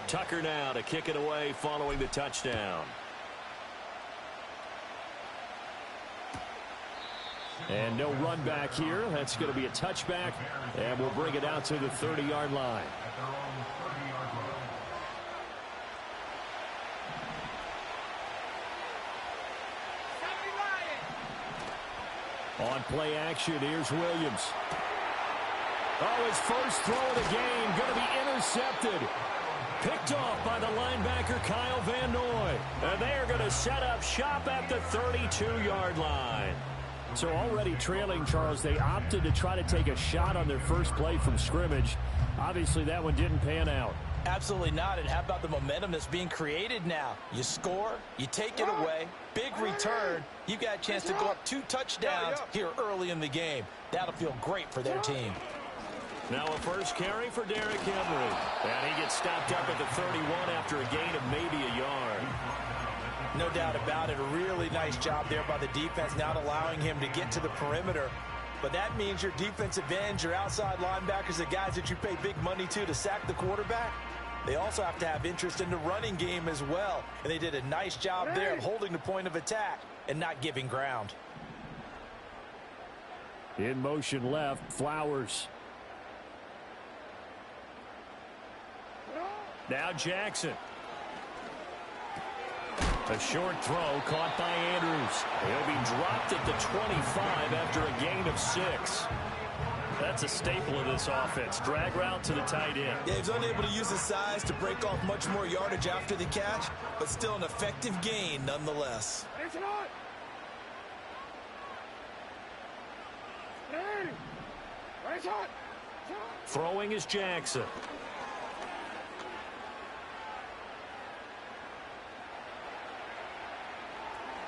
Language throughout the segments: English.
Tucker now to kick it away following the touchdown. And no run back here. That's going to be a touchback, and we'll bring it out to the 30-yard line. On play action, here's Williams. Oh, his first throw of the game going to be intercepted. Picked off by the linebacker, Kyle Van Noy. And they are going to set up shop at the 32-yard line. So already trailing, Charles, they opted to try to take a shot on their first play from scrimmage. Obviously, that one didn't pan out. Absolutely not. And how about the momentum that's being created now? You score, you take it away, big return. You've got a chance to go up 2 touchdowns here early in the game. That'll feel great for their team. Now a first carry for Derrick Henry. And he gets stopped up at the 31 after a gain of maybe a yard. No doubt about it. A really nice job there by the defense, not allowing him to get to the perimeter. But that means your defensive ends, your outside linebackers, the guys that you pay big money to sack the quarterback, they also have to have interest in the running game as well. And they did a nice job there of holding the point of attack and not giving ground. In motion left, Flowers. Now Jackson. A short throw caught by Andrews. He'll be dropped at the 25 after a gain of 6. That's a staple of this offense. Drag route to the tight end. Yeah, he's unable to use his size to break off much more yardage after the catch, but still an effective gain nonetheless. Throwing is Jackson.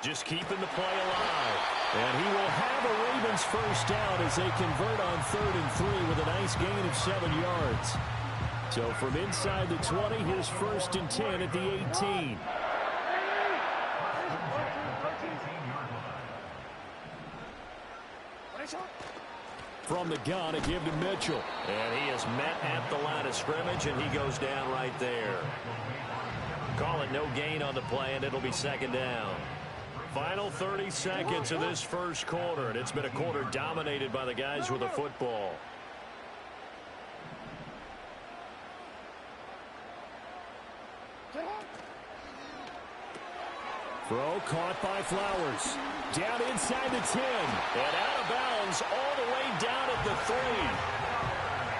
Just keeping the play alive. And he will have a Ravens first down as they convert on 3rd and 3 with a nice gain of 7 yards. So from inside the 20, his 1st and 10 at the 18. From the gun, a give to Mitchell. And he is met at the line of scrimmage, and he goes down right there. Call it no gain on the play, and it'll be 2nd down. Final 30 seconds of this first quarter, and it's been a quarter dominated by the guys with the football. Throw caught by Flowers. Down inside the 10. And out of bounds all the way down at the 3.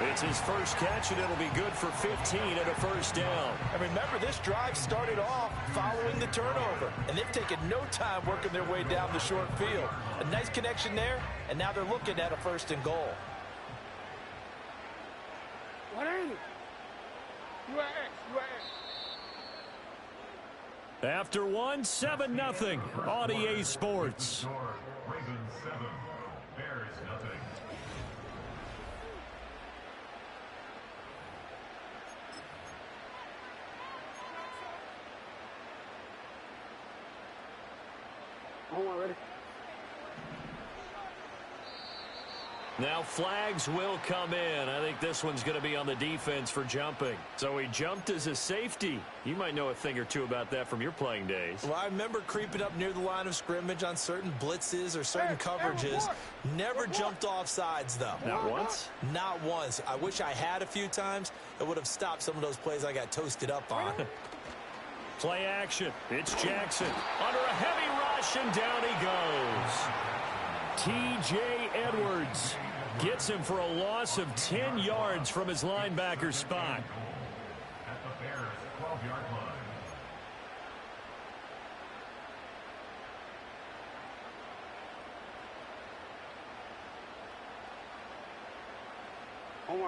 It's his first catch, and it'll be good for 15 and a first down. And remember, this drive started off following the turnover, and they've taken no time working their way down the short field. A nice connection there, and now they're looking at a 1st and goal. After one, 7-0 on EA Sports. Ravens 7, Bears nothing. Ready? Now flags will come in. I think this one's going to be on the defense for jumping. So he jumped as a safety. You might know a thing or two about that from your playing days. Well, I remember creeping up near the line of scrimmage on certain blitzes or certain coverages. Never jumped off sides, though. Not once? Not once. I wish I had a few times. It would have stopped some of those plays I got toasted up on. Play action. It's Jackson. Under a heavy rush, and down he goes. T.J. Edwards gets him for a loss of 10 yards from his linebacker spot. At the Bears 12-yard line.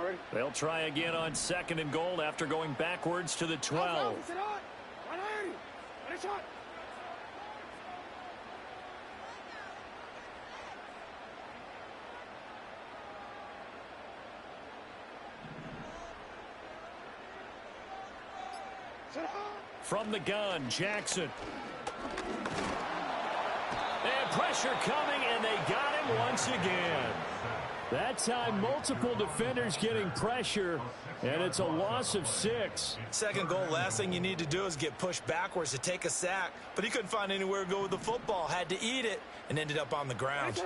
Ready? They'll try again on 2nd and goal after going backwards to the 12. From the gun, Jackson. And pressure coming, and they got him once again. That time, multiple defenders getting pressure, and it's a loss of 6. Second goal, last thing you need to do is get pushed backwards to take a sack. But he couldn't find anywhere to go with the football, had to eat it, and ended up on the ground.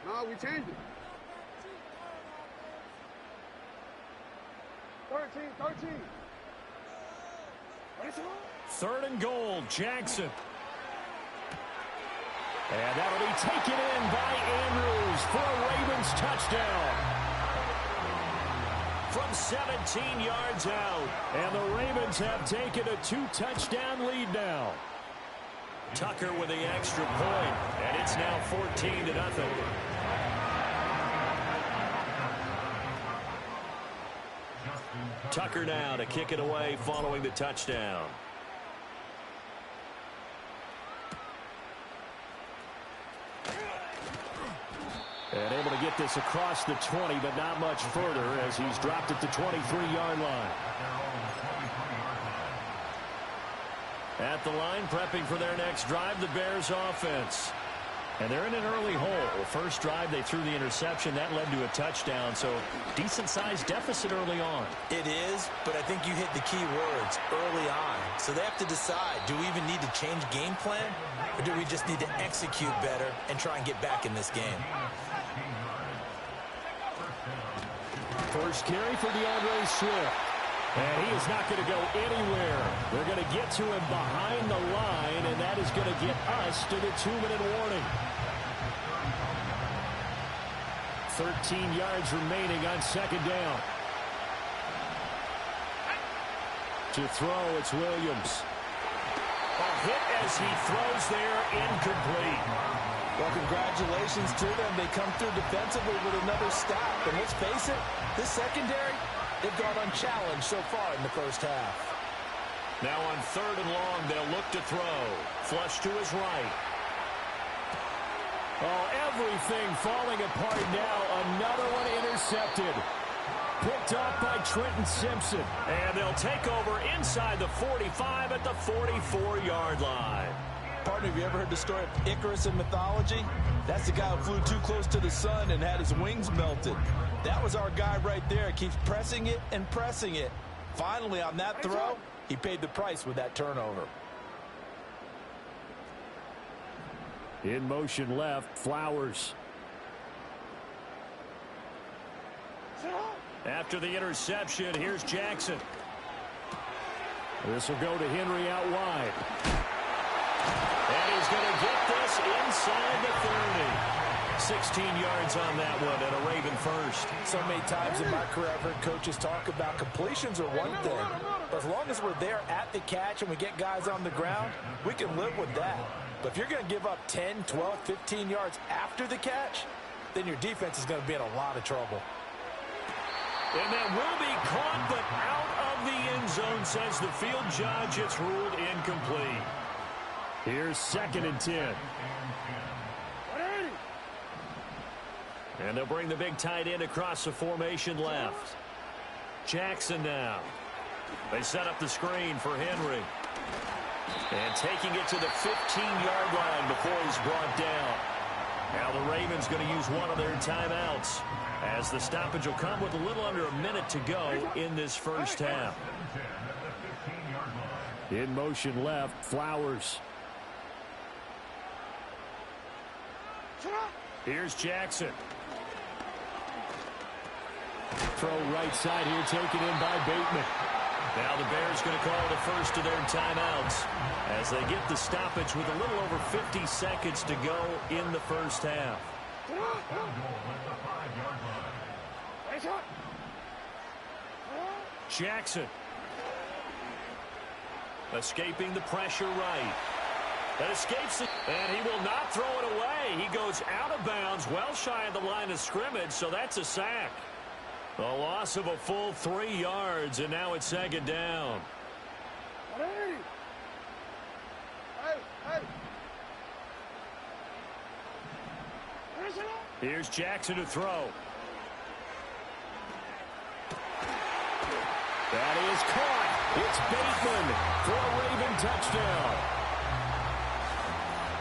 No, we changed it. 13. Third and goal, Jackson. And that'll be taken in by Andrews for a Ravens touchdown. From 17 yards out. And the Ravens have taken a 2-touchdown lead now. Tucker with the extra point, and it's now 14-0. Tucker now to kick it away following the touchdown. And able to get this across the 20, but not much further as he's dropped at the 23-yard line. At the line, prepping for their next drive, the Bears offense. And they're in an early hole. First drive, they threw the interception. That led to a touchdown, so decent-sized deficit early on. It is, but I think you hit the key words, early on. So they have to decide, do we even need to change game plan, or do we just need to execute better and try and get back in this game? First carry for DeAndre Swift. And he is not going to go anywhere. They're going to get to him behind the line, and that is going to get us to the 2-minute warning. 13 yards remaining on second down. To throw, it's Williams. A hit as he throws there, incomplete. Well, congratulations to them. They come through defensively with another stop. And let's face it, this secondary, they've gone unchallenged so far in the first half. Now on third and long, they'll look to throw. Flush to his right. Oh, everything falling apart now. Another one intercepted. Picked off by Trenton Simpson. And they'll take over inside the 45 at the 44-yard line. Partner, have you ever heard the story of Icarus in mythology? That's the guy who flew too close to the sun and had his wings melted. That was our guy right there. Keeps pressing it and pressing it. Finally, on that throw, he paid the price with that turnover. In motion left, Flowers. After the interception, here's Jackson. This will go to Henry out wide. And he's going to get this inside the 30. 16 yards on that one and a Raven first. So many times in my career I've heard coaches talk about completions are one thing. But as long as we're there at the catch and we get guys on the ground, we can live with that. But if you're going to give up 10, 12, 15 yards after the catch, then your defense is going to be in a lot of trouble. And that will be caught, but out of the end zone, says the field judge. It's ruled incomplete. Here's 2nd and 10. And they'll bring the big tight end across the formation left. Jackson now. They set up the screen for Henry. And taking it to the 15-yard line before he's brought down. Now the Ravens going to use one of their timeouts, as the stoppage will come with a little under a minute to go in this first half. In motion left, Flowers. Here's Jackson. Throw right side here, taken in by Bateman. Now the Bears going to call the first of their timeouts as they get the stoppage with a little over 50 seconds to go in the first half. Jackson. Escaping the pressure right. That escapes it, and he will not throw it away. He goes out of bounds, well shy of the line of scrimmage, so that's a sack. A loss of a full 3 yards, and now it's 2nd down. Here's Jackson to throw. That is caught. It's Bateman for a Raven touchdown.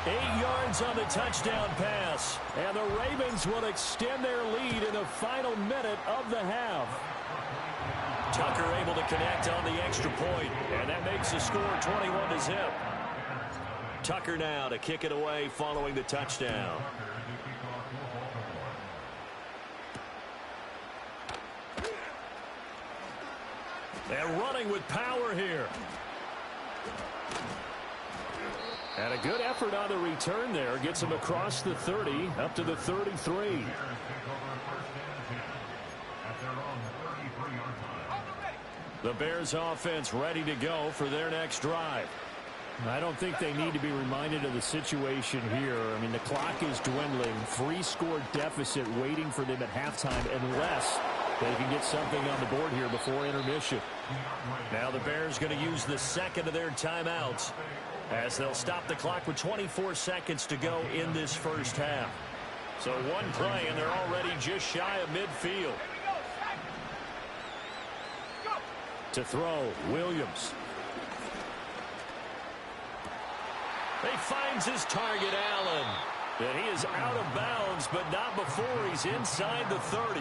8 yards on the touchdown pass. And the Ravens will extend their lead in the final minute of the half. Tucker able to connect on the extra point, and that makes the score 21-0. Tucker now to kick it away following the touchdown. And running with power here. And a good effort on the return there. Gets him across the 30, up to the 33. The Bears offense ready to go for their next drive. I don't think they need to be reminded of the situation here. I mean, the clock is dwindling. 3-score deficit waiting for them at halftime unless they can get something on the board here before intermission. Now the Bears going to use the second of their timeouts as they'll stop the clock with 24 seconds to go in this first half. So one play and they're already just shy of midfield. To throw, Williams. He finds his target, Allen. And he is out of bounds, but not before he's inside the 30.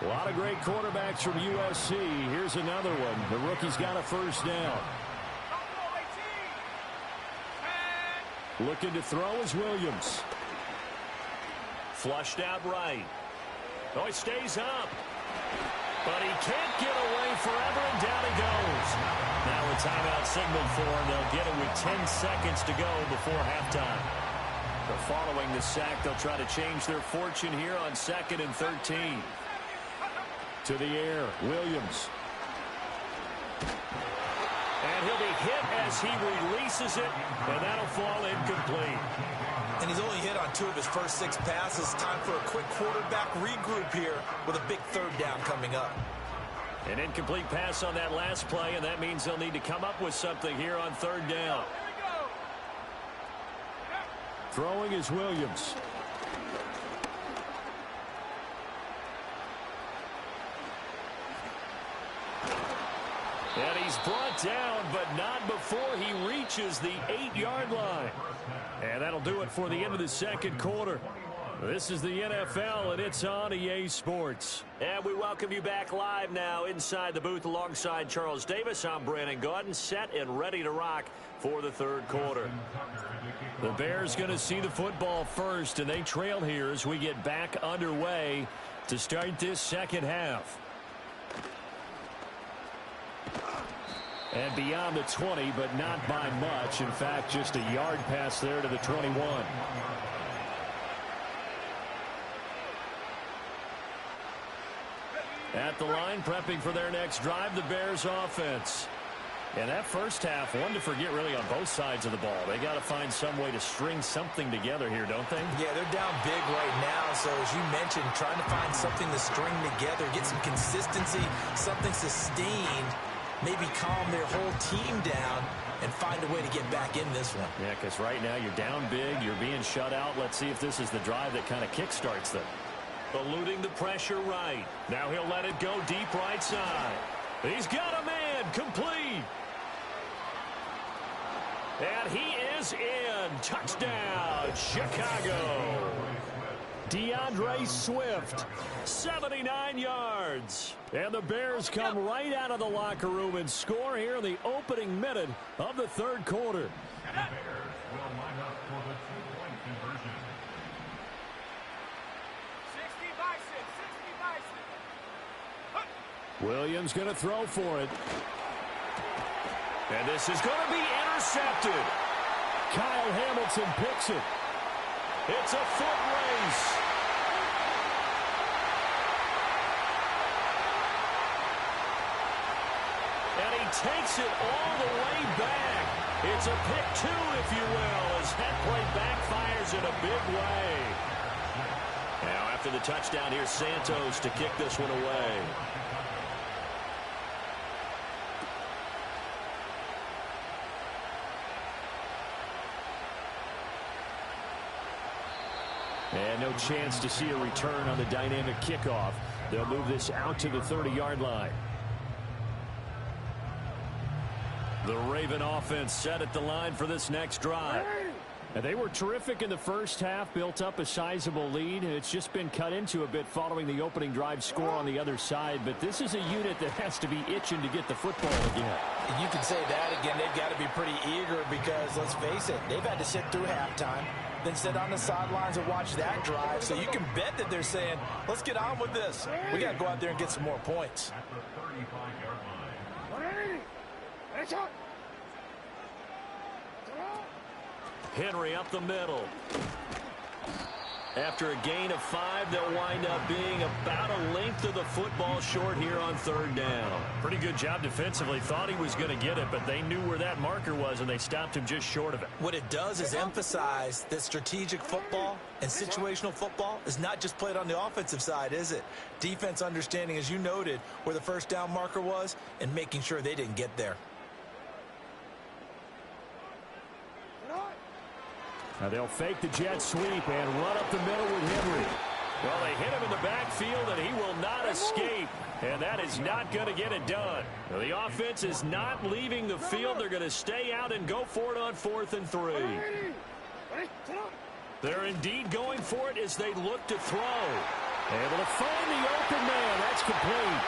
A lot of great quarterbacks from USC. Here's another one. The rookie's got a first down. Looking to throw is Williams. Flushed out right. Oh, he stays up. But he can't get away forever, and down he goes. Now a timeout signaled for him. They'll get it with 10 seconds to go before halftime. But following the sack, they'll try to change their fortune here on 2nd and 13. To the air, Williams. And he'll be hit as he releases it, and that'll fall incomplete. And he's only hit on 2 of his first 6 passes. Time for a quick quarterback regroup here with a big 3rd down coming up. An incomplete pass on that last play, and that means they'll need to come up with something here on 3rd down. Throwing is Williams. And he's brought down, but not before he reaches the 8-yard line. And that'll do it for the end of the second quarter. This is the NFL, and it's on EA Sports. And we welcome you back live now inside the booth alongside Charles Davis. I'm Brandon Gaudin, set and ready to rock for the 3rd quarter. The Bears going to see the football first, and they trail here as we get back underway to start this second half. And beyond the 20, but not by much. In fact, just a yard pass there to the 21. At the line, prepping for their next drive, the Bears offense. And that first half, one to forget really on both sides of the ball. They got to find some way to string something together here, don't they? Yeah, they're down big right now. So as you mentioned, trying to find something to string together, get some consistency, something sustained. Maybe calm their whole team down and find a way to get back in this one. Yeah, because right now you're down big. You're being shut out. Let's see if this is the drive that kind of kickstarts them. Eluding the pressure right. Now he'll let it go deep right side. He's got a man. Complete. And he is in. Touchdown, Chicago. DeAndre Swift, 79 yards. And the Bears come right out of the locker room and score here in the opening minute of the 3rd quarter. The Bears will line up for the 2-point conversion. 60 by 6. Williams going to throw for it. And this is going to be intercepted. Kyle Hamilton picks it. It's a foot race. And he takes it all the way back. It's a pick 2, if you will, as that play backfires in a big way. Now after the touchdown, here's Santos to kick this one away. And no chance to see a return on the dynamic kickoff. They'll move this out to the 30-yard line. The Raven offense set at the line for this next drive. And they were terrific in the first half, built up a sizable lead. It's just been cut into a bit following the opening drive score on the other side. But this is a unit that has to be itching to get the football again. You can say that again. They've got to be pretty eager because, let's face it, they've had to sit through halftime, then sit on the sidelines and watch that drive. So you can bet that they're saying, let's get on with this. We got to go out there and get some more points. At the 35-yard line. Henry up the middle. After a gain of 5, they'll wind up being about a length of the football short here on third down. Pretty good job defensively. Thought he was going to get it, but they knew where that marker was, and they stopped him just short of it. What it does is emphasize that strategic football and situational football is not just played on the offensive side, is it? Defense understanding, as you noted, where the first down marker was and making sure they didn't get there. Now they'll fake the jet sweep and run up the middle with Henry. Well, they hit him in the backfield, and he will not escape. And that is not going to get it done. Now, the offense is not leaving the field. They're going to stay out and go for it on 4th and 3. They're indeed going for it as they look to throw. Able to find the open man. That's complete.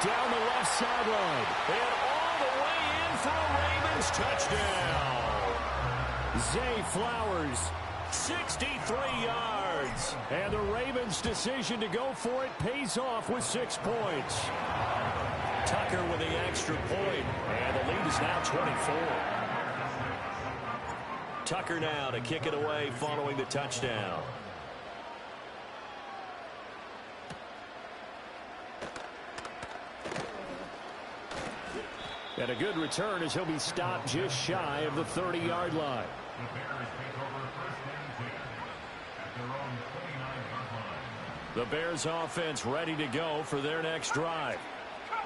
Down the left sideline. And all the way in for a Ravens touchdown. Zay Flowers, 63 yards. And the Ravens' decision to go for it pays off with 6 points. Tucker with the extra point. And the lead is now 24. Tucker now to kick it away following the touchdown. And a good return as he'll be stopped just shy of the 30-yard line. The Bears take over first and 10 at their own 29-yard line. The Bears offense ready to go for their next drive.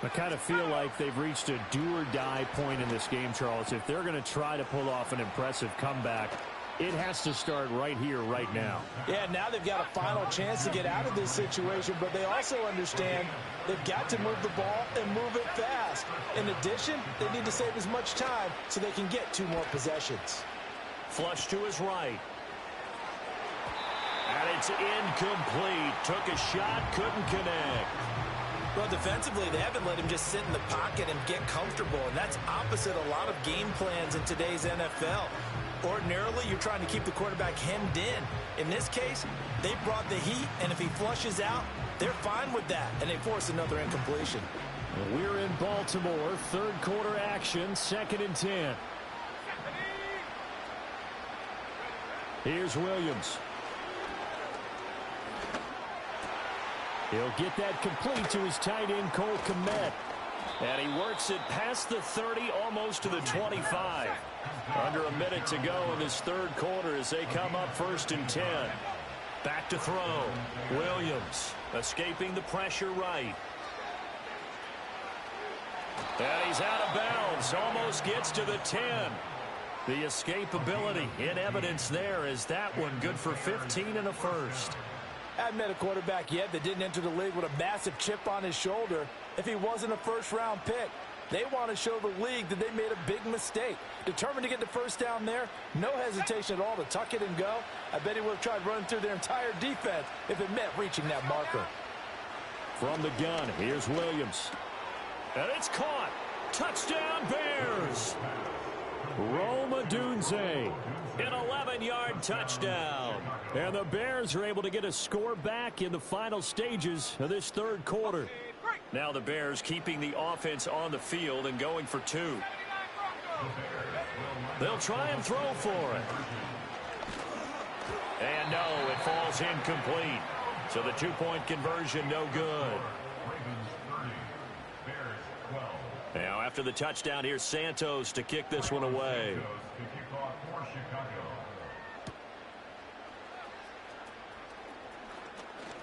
I kind of feel like they've reached a do-or-die point in this game, Charles. If they're going to try to pull off an impressive comeback, it has to start right here, right now. Yeah, now they've got a final chance to get out of this situation, but they also understand they've got to move the ball and move it fast. In addition, they need to save as much time so they can get 2 more possessions. Flush to his right. And it's incomplete. Took a shot, couldn't connect. Well, defensively, they haven't let him just sit in the pocket and get comfortable, and that's opposite a lot of game plans in today's NFL. Ordinarily, you're trying to keep the quarterback hemmed in. In this case, they brought the heat, and if he flushes out, they're fine with that, and they force another incompletion. We're in Baltimore, third quarter action, 2nd and 10. Here's Williams. He'll get that complete to his tight end, Cole Kmet. And he works it past the 30, almost to the 25. Under a minute to go in this third quarter as they come up 1st and 10. Back to throw. Williams escaping the pressure right. And he's out of bounds. Almost gets to the 10. The escapability in evidence there is that one good for 15 and a first. I haven't met a quarterback yet that didn't enter the league with a massive chip on his shoulder if he wasn't a first-round pick. They want to show the league that they made a big mistake. Determined to get the first down there, no hesitation at all to tuck it and go. I bet he would have tried running through their entire defense if it meant reaching that marker. From the gun, here's Williams. And it's caught. Touchdown, Bears. Rome Odunze, an 11-yard touchdown. And the Bears are able to get a score back in the final stages of this third quarter. Now the Bears keeping the offense on the field and going for 2. They'll try and throw for it. And no, it falls incomplete. So the 2-point conversion no good. Now after the touchdown, here's Santos to kick this one away.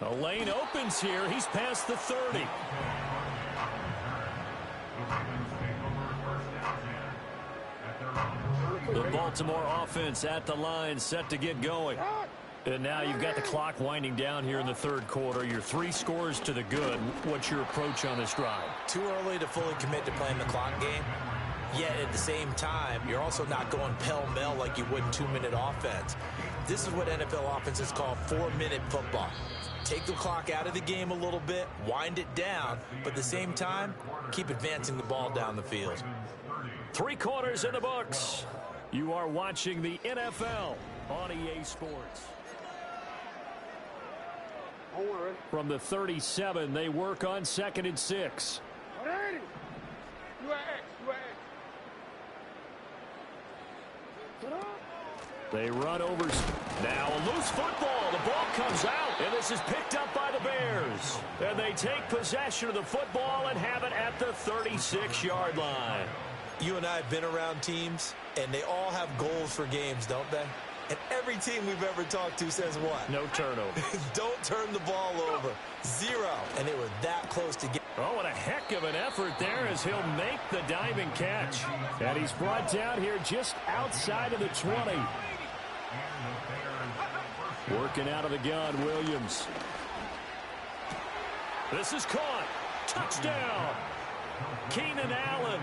The lane opens here. He's past the 30. The Baltimore offense at the line, set to get going. And now you've got the clock winding down here in the third quarter. Your 3 scores to the good. What's your approach on this drive? Too early to fully commit to playing the clock game. Yet at the same time, you're also not going pell-mell like you would in 2-minute offense. This is what NFL offenses call 4-minute football. Take the clock out of the game a little bit, wind it down, but at the same time, keep advancing the ball down the field. 3 quarters in the books. You are watching the NFL on EA Sports. From the 37, they work on 2nd and 6. They run over. Now a loose football. The ball comes out, and this is picked up by the Bears. And they take possession of the football and have it at the 36-yard line. You and I have been around teams, and they all have goals for games, don't they? And every team we've ever talked to says what? No turnover. Don't turn the ball over. 0. And they were that close to get. Oh, and a heck of an effort there as he'll make the diving catch. And he's brought down here just outside of the 20. Working out of the gun, Williams. This is caught. Touchdown. Keenan Allen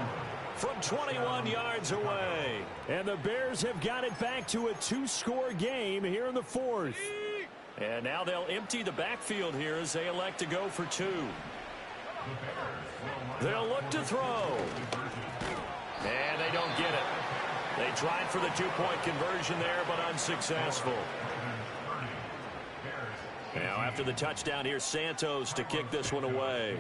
from 21 yards away. And the Bears have got it back to a 2-score game here in the 4th. And now they'll empty the backfield here as they elect to go for 2. They'll look to throw. And they don't get it. They tried for the 2-point conversion there, but unsuccessful. Now after the touchdown, here's Santos to kick this one away.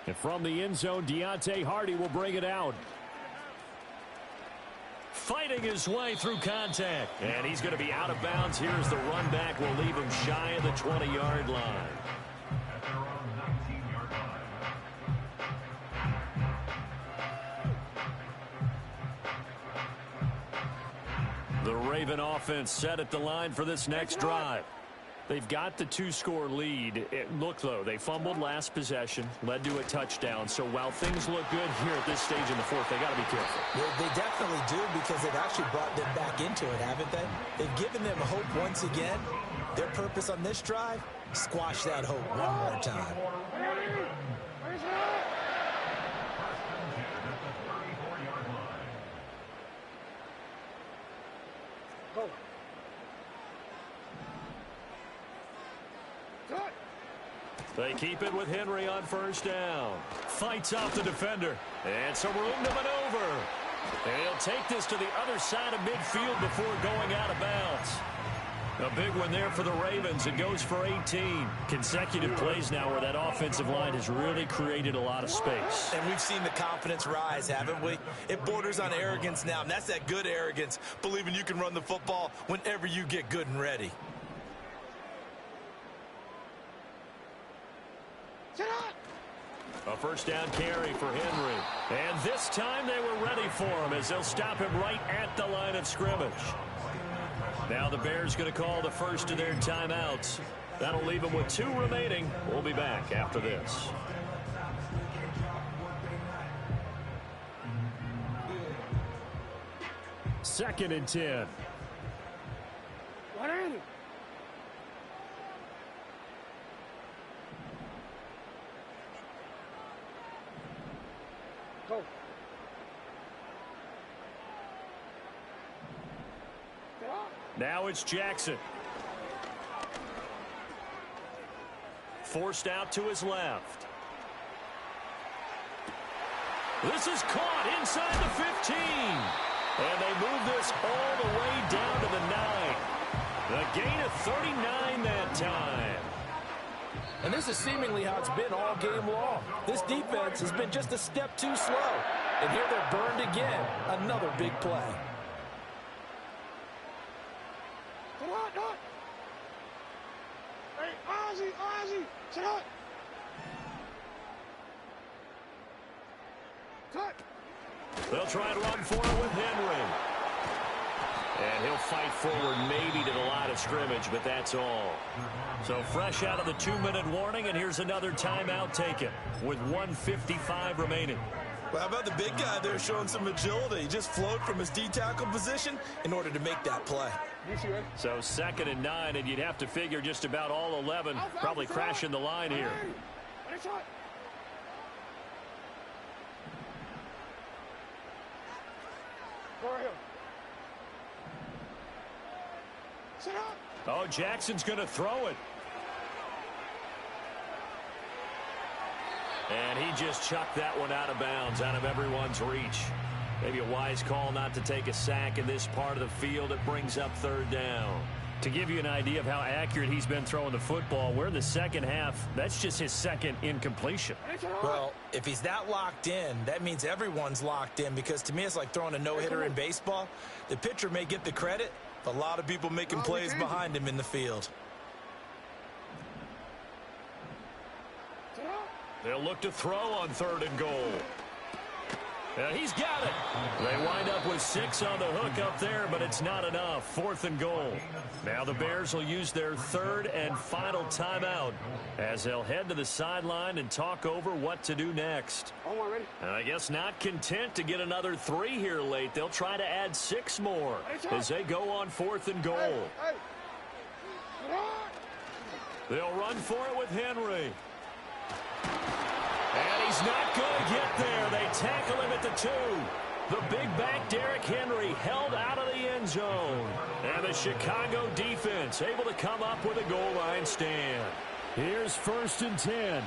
And from the end zone, Deontay Hardy will bring it out. Fighting his way through contact. And he's going to be out of bounds. Here's the run back. Will leave him shy of the 20-yard line. The Raven offense set at the line for this next drive. They've got the 2-score lead. Look, though, they fumbled last possession, led to a touchdown. So while things look good here at this stage in the 4th, they got to be careful. They definitely do, because they've actually brought them back into it, haven't they? They've given them hope once again. Their purpose on this drive, squash that hope one more time. They keep it with Henry on 1st down. Fights off the defender. And some room to maneuver. And he'll take this to the other side of midfield before going out of bounds. A big one there for the Ravens. It goes for 18. Consecutive plays now where that offensive line has really created a lot of space. And we've seen the confidence rise, haven't we? It borders on arrogance now, and that's that good arrogance, believing you can run the football whenever you get good and ready. A 1st down carry for Henry. And this time they were ready for him as they'll stop him right at the line of scrimmage. Now the Bears going to call the first of their timeouts. That'll leave them with 2 remaining. We'll be back after this. Second and 10. What is it? Go. Now it's Jackson. Forced out to his left. This is caught inside the 15. And they move this all the way down to the 9. A gain of 39 that time. And this is seemingly how it's been all game long. This defense has been just a step too slow. And here they're burned again. Another big play. Hey, Ozzie, sit up. Cut. They'll try and run for it with Henry. And he'll fight forward maybe to the line of scrimmage, but that's all. So fresh out of the 2-minute warning, and here's another timeout taken with 1:55 remaining. Well, how about the big guy there showing some agility? He just flowed from his D-tackle position in order to make that play. So 2nd and 9, and you'd have to figure just about all 11 probably crashing the line here. Go right here. Sit up. Oh, Jackson's going to throw it. And he just chucked that one out of bounds, out of everyone's reach. Maybe a wise call not to take a sack in this part of the field. It brings up third down. To give you an idea of how accurate he's been throwing the football, we're in the second half. That's just his second incompletion. Well, if he's that locked in, that means everyone's locked in, because to me it's like throwing a no-hitter in baseball. The pitcher may get the credit, but a lot of people making plays behind him in the field. They'll look to throw on third and goal. And he's got it. They wind up with 6 on the hook up there, but it's not enough. 4th and goal. Now the Bears will use their third and final timeout as they'll head to the sideline and talk over what to do next. And I guess not content to get another 3 here late. They'll try to add 6 more as they go on 4th and goal. They'll run for it with Henry. And he's not going to get there. They tackle him at the 2. The big back Derrick Henry held out of the end zone. And the Chicago defense able to come up with a goal line stand. Here's 1st and 10.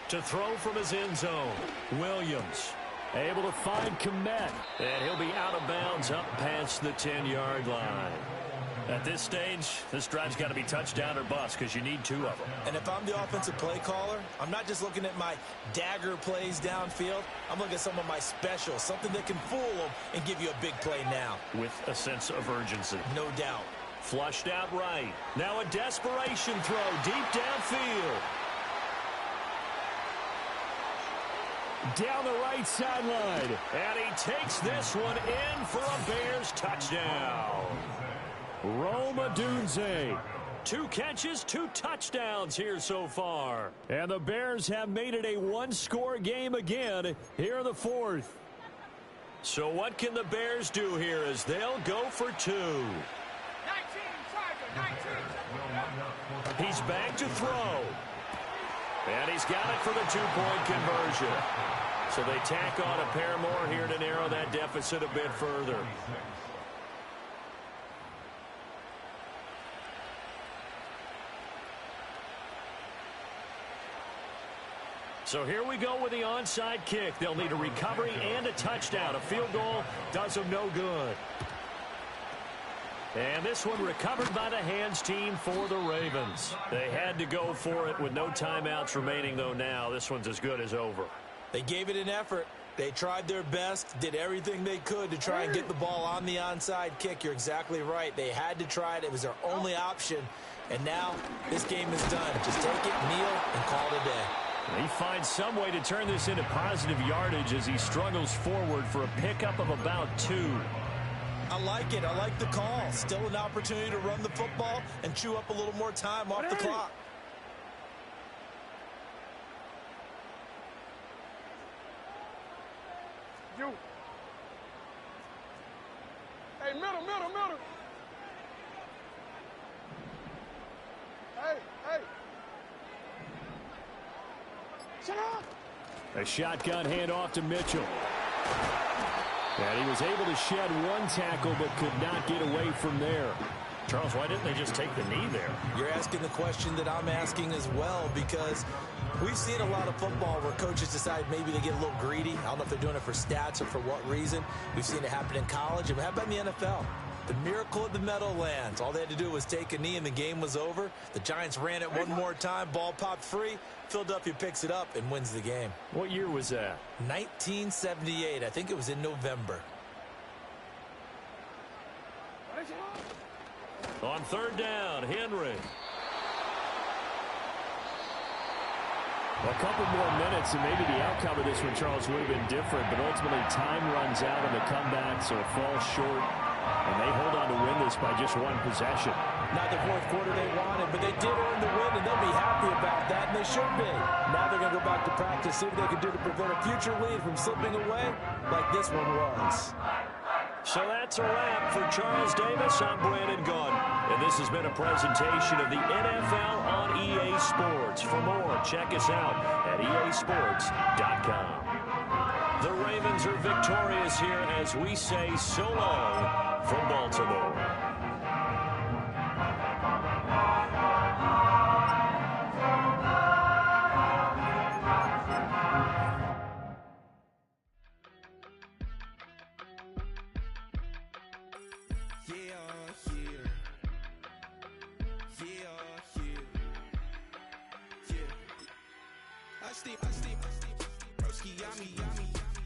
To throw from his end zone, Williams able to find Kmet. And he'll be out of bounds up past the 10-yard line. At this stage, this drive's got to be touchdown or bust, because you need 2 of them. And if I'm the offensive play caller, I'm not just looking at my dagger plays downfield. I'm looking at some of my specials, something that can fool them and give you a big play now. With a sense of urgency. No doubt. Flushed out right. Now a desperation throw deep downfield. Down the right sideline. And he takes this one in for a Bears touchdown. Rome Odunze. 2 catches, 2 touchdowns here so far. And the Bears have made it a 1-score game again here in the 4th. So what can the Bears do here as they'll go for 2? 19. He's back to throw. And he's got it for the 2-point conversion. So they tack on a pair more here to narrow that deficit a bit further. So here we go with the onside kick. They'll need a recovery and a touchdown. A field goal does them no good. And this one recovered by the hands team for the Ravens. They had to go for it with no timeouts remaining, though now. This one's as good as over. They gave it an effort. They tried their best, did everything they could to try and get the ball on the onside kick. You're exactly right. They had to try it. It was their only option. And now this game is done. Just take it, kneel, and call it a day. He finds some way to turn this into positive yardage as he struggles forward for a pickup of about 2. I like it. I like the call. Still an opportunity to run the football and chew up a little more time off the clock. You. Hey, middle. Hey. Sit up. A shotgun handoff to Mitchell. And he was able to shed 1 tackle but could not get away from there. Charles, why didn't they just take the knee there? You're asking the question that I'm asking as well, because we've seen a lot of football where coaches decide maybe they get a little greedy. I don't know if they're doing it for stats or for what reason. We've seen it happen in college. And how about in the NFL? The miracle of the Meadowlands. All they had to do was take a knee and the game was over. The Giants ran it one more time. Ball popped free. Philadelphia picks it up and wins the game. What year was that? 1978. I think it was in November. On 3rd down, Henry. A couple more minutes and maybe the outcome of this one, Charles, would have been different. But ultimately time runs out on the comeback, so it falls short. And they hold on to win this by just 1 possession. Not the 4th quarter they wanted, but they did earn the win, and they'll be happy about that, and they should be. Now they're going to go back to practice, see what they can do to prevent a future lead from slipping away like this one was. So that's a wrap for Charles Davis. I'm Brandon Gunn. And this has been a presentation of the NFL on EA Sports. For more, check us out at easports.com. The Ravens are victorious here as we say so long from Baltimore.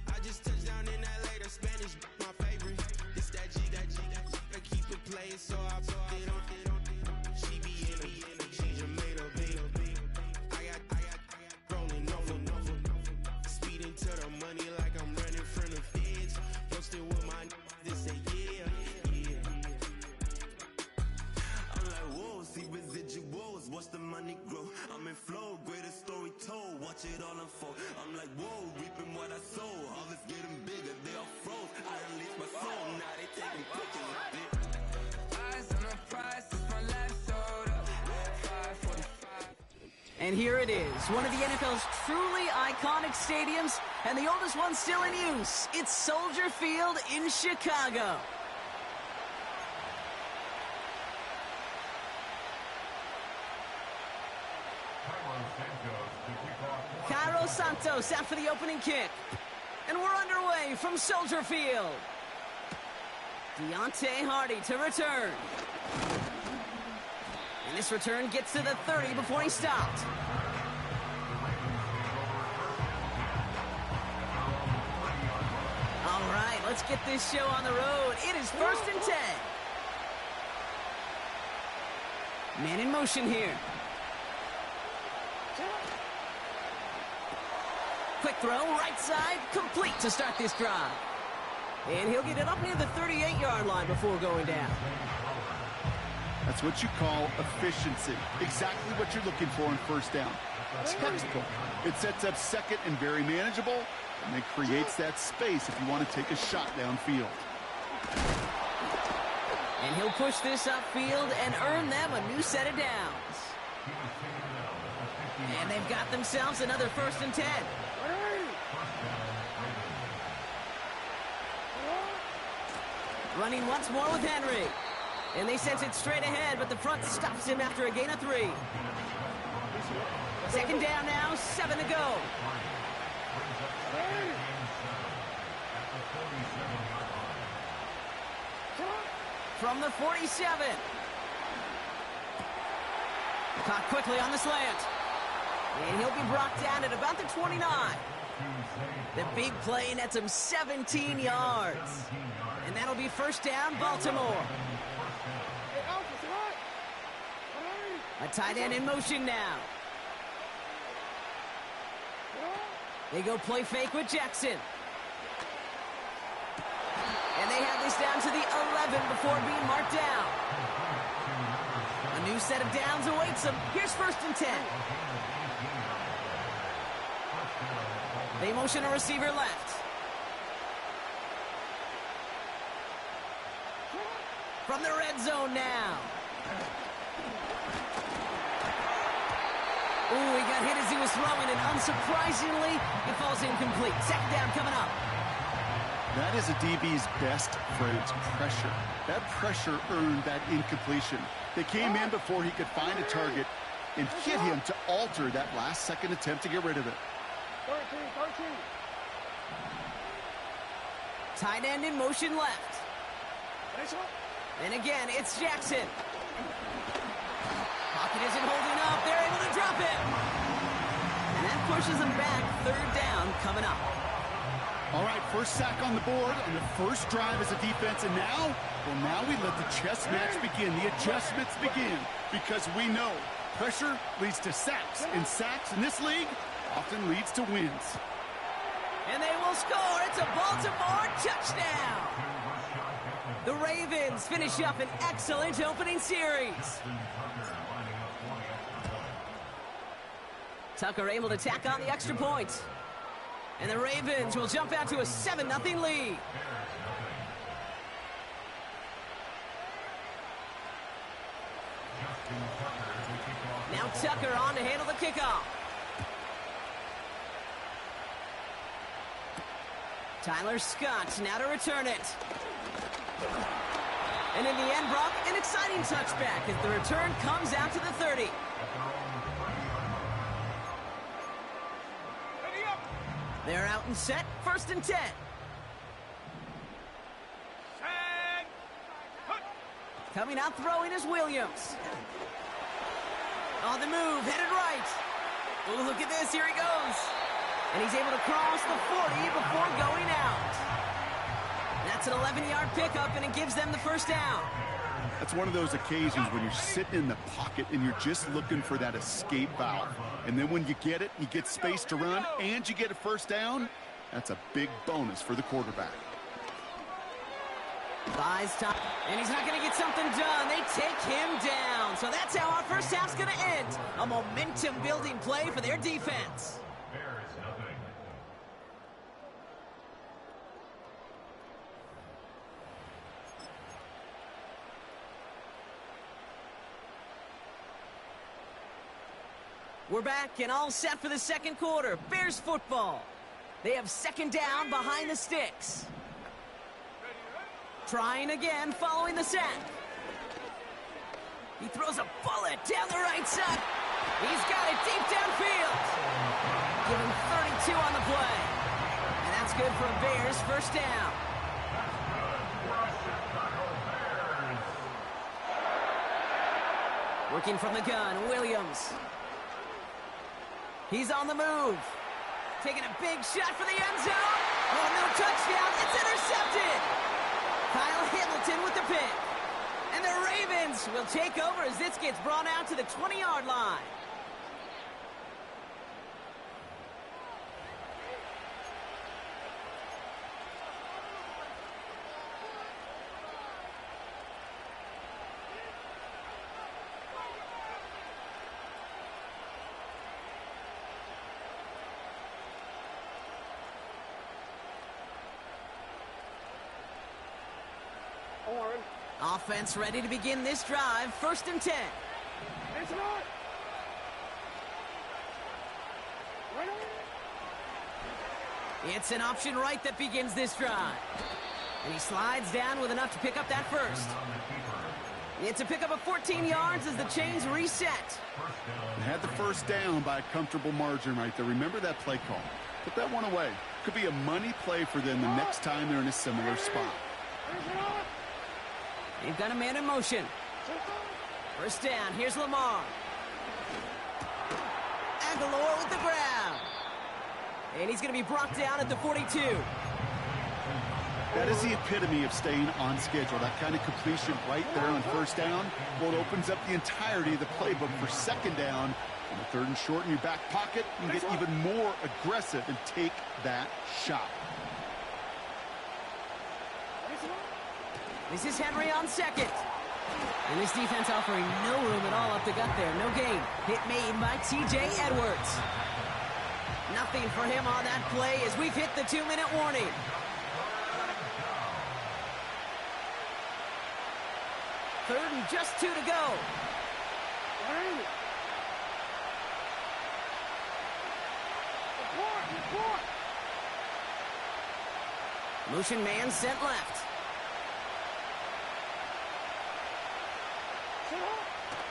I just touched down in LA, the Spanish, my favorite. It's that G, I keep it playing, so I put it on. She be in a she just made a beat. I got rolling over. Speeding to the money like I'm running from the feds. Posting with my they say yeah. I'm like, whoa, see residuals, watch the money grow. I'm in flow, greatest story told, watch it all unfold. I'm like, whoa, reaping what I sow. Harvest getting bigger, they all froze. I release my soul, now they taking pictures of it. Eyes on the prize, it's my life sold up. 545. And here it is, one of the NFL's truly iconic stadiums, and the oldest one still in use. It's Soldier Field in Chicago. Cairo Santos out for the opening kick. And we're underway from Soldier Field. Deontay Hardy to return. And this return gets to the 30 before he stopped. All right, let's get this show on the road. It is 1st and 10. Man in motion here. Quick throw, right side, complete to start this drive. And he'll get it up near the 38-yard line before going down. That's what you call efficiency. Exactly what you're looking for in first down. Textbook. It sets up second and very manageable, and it creates that space if you want to take a shot downfield. And he'll push this upfield and earn them a new set of downs. And they've got themselves another 1st and 10. Running once more with Henry. And they sense it straight ahead, but the front stops him after a gain of 3. 2nd down now, 7 to go. From the 47. Caught quickly on the slant. And he'll be brought down at about the 29. The big play nets him 17 yards. And that'll be 1st down, Baltimore. A tight end in motion now. They go play fake with Jackson. And they have this down to the 11 before being marked down. A new set of downs awaits them. Here's 1st and 10. They motion a receiver left. From the red zone now. Ooh, he got hit as he was throwing, and unsurprisingly, it falls incomplete. 2nd down coming up. That is a DB's best friend, pressure. That pressure earned that incompletion. They came in before he could find a target and hit him to alter that last-second attempt to get rid of it. 13. Tight end in motion left. And again, it's Jackson. Pocket isn't holding up. They're able to drop him. And that pushes them back. 3rd down coming up. All right, first sack on the board and the first drive as a defense. And now, well, now we let the chess match begin. The adjustments begin because we know pressure leads to sacks. And sacks in this league often leads to wins. And they will score. It's a Baltimore touchdown. The Ravens finish up an excellent opening series. Tucker able to tack on the extra point. And the Ravens will jump out to a 7-0 lead. Now Tucker on to handle the kickoff. Tyler Scott now to return it. And in the end, Brock, an exciting touchback as the return comes out to the 30. They're out and set, 1st and 10. Coming out throwing is Williams. On the move, headed right. Oh, look at this, here he goes. And he's able to cross the 40 before going out. That's an 11-yard pickup, and it gives them the 1st down. That's one of those occasions when you're sitting in the pocket and you're just looking for that escape valve. And then when you get it, you get space to run, and you get a 1st down, that's a big bonus for the quarterback. Buys time, and he's not going to get something done. They take him down. So that's how our first half's going to end. A momentum-building play for their defense. Bears nothing. We're back and all set for the 2nd quarter. Bears football. They have 2nd down behind the sticks. Trying again following the sack. He throws a bullet down the right side. He's got it deep downfield. Give him 32 on the play. And that's good for a Bears 1st down. Working from the gun, Williams. He's on the move. Taking a big shot for the end zone. Oh, no touchdown. It's intercepted. Kyle Hamilton with the pick. And the Ravens will take over as this gets brought out to the 20-yard line. Offense ready to begin this drive. 1st and 10. It's an option right that begins this drive. And he slides down with enough to pick up that 1st. It's a pickup of 14 yards as the chains reset. They had the 1st down by a comfortable margin right there. Remember that play call. Put that one away. Could be a money play for them the next time they're in a similar spot. They've got a man in motion. 1st down. Here's Lamar. Aguilar with the grab. And he's going to be brought down at the 42. That is the epitome of staying on schedule. That kind of completion right there on 1st down. Well, it opens up the entirety of the playbook for 2nd down. On the 3rd and short in your back pocket, you can get even more aggressive and take that shot. This is Henry on 2nd. And this defense offering no room at all up the gut there. No gain. Hit made by T.J. Edwards. Nothing for him on that play as we've hit the 2-minute warning. Third and just 2 to go. Motion man sent left.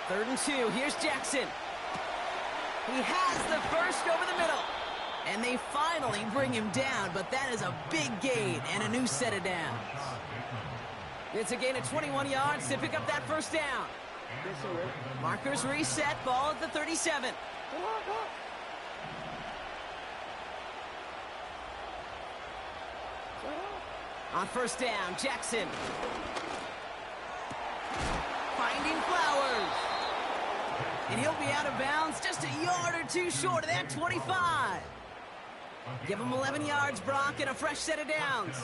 3rd and 2. Here's Jackson. He has the 1st over the middle. And they finally bring him down, but that is a big gain and a new set of downs. It's a gain of 21 yards to pick up that 1st down. Markers reset, ball at the 37. On 1st down, Jackson. Finding Flowers. And he'll be out of bounds just a yard or 2 short of that 25. Give him 11 yards, Brock, and a fresh set of downs.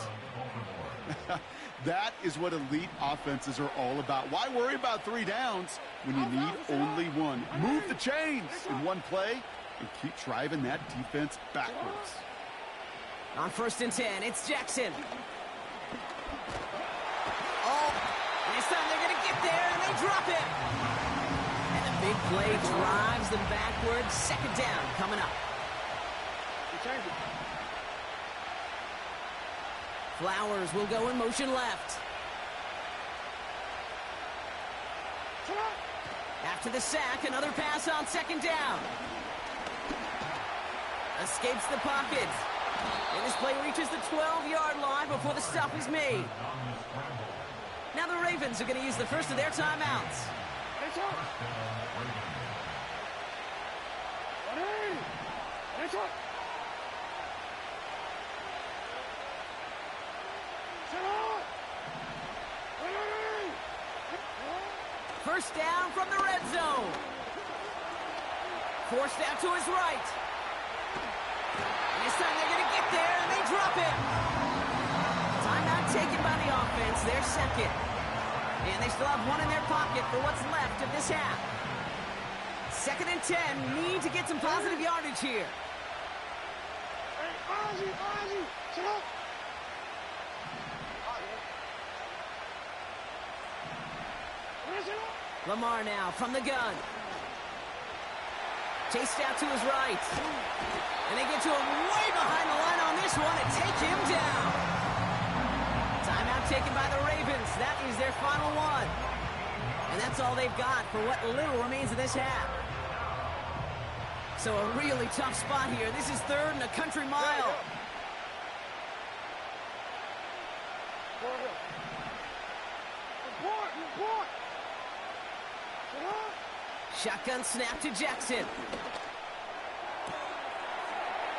That is what elite offenses are all about. Why worry about 3 downs when you need only 1? Move the chains in one play and keep driving that defense backwards. On 1st and 10, it's Jackson. Oh, this time they're going to get there, and they drop it. And the big play drives them backwards. 2nd down coming up. Flowers will go in motion left. After the sack, another pass on second down. Escapes the pocket. And this play reaches the 12-yard line before the stop is made. Now the Ravens are going to use the first of their timeouts. First down from the red zone. Forced out to his right. And this time they're going to get there, and they drop it. Timeout taken by the offense, their second. And they still have one in their pocket for what's left of this half. 2nd and 10, need to get some positive yardage here. Lamar now from the gun. Chased out to his right. And they get to him way behind the line on this one and take him down. Timeout taken by the Ravens. That is their final one. And that's all they've got for what little remains of this half. So a really tough spot here. This is 3rd and a country mile. Shotgun snap to Jackson.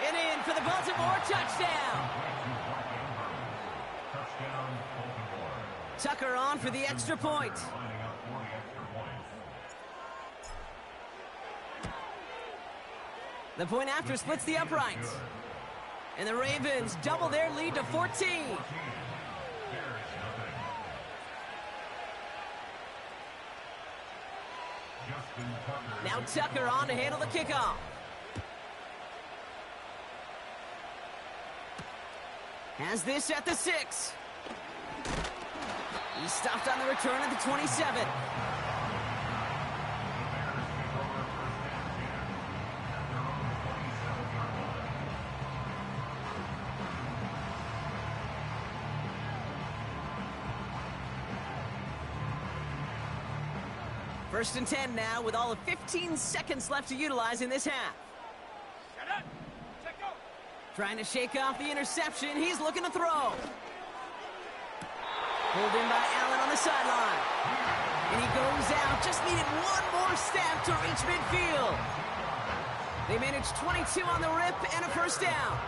And in for the Baltimore touchdown. Tucker on for the extra point. The point after splits the uprights. And the Ravens double their lead to 14. Now Tucker on to handle the kickoff. Has this at the 6. He stopped on the return at the 27. First and 10 now with all of 15 seconds left to utilize in this half. Trying to shake off the interception. He's looking to throw. Pulled in by Allen on the sideline. And he goes out. Just needed one more step to reach midfield. They managed 22 on the rip and a first down.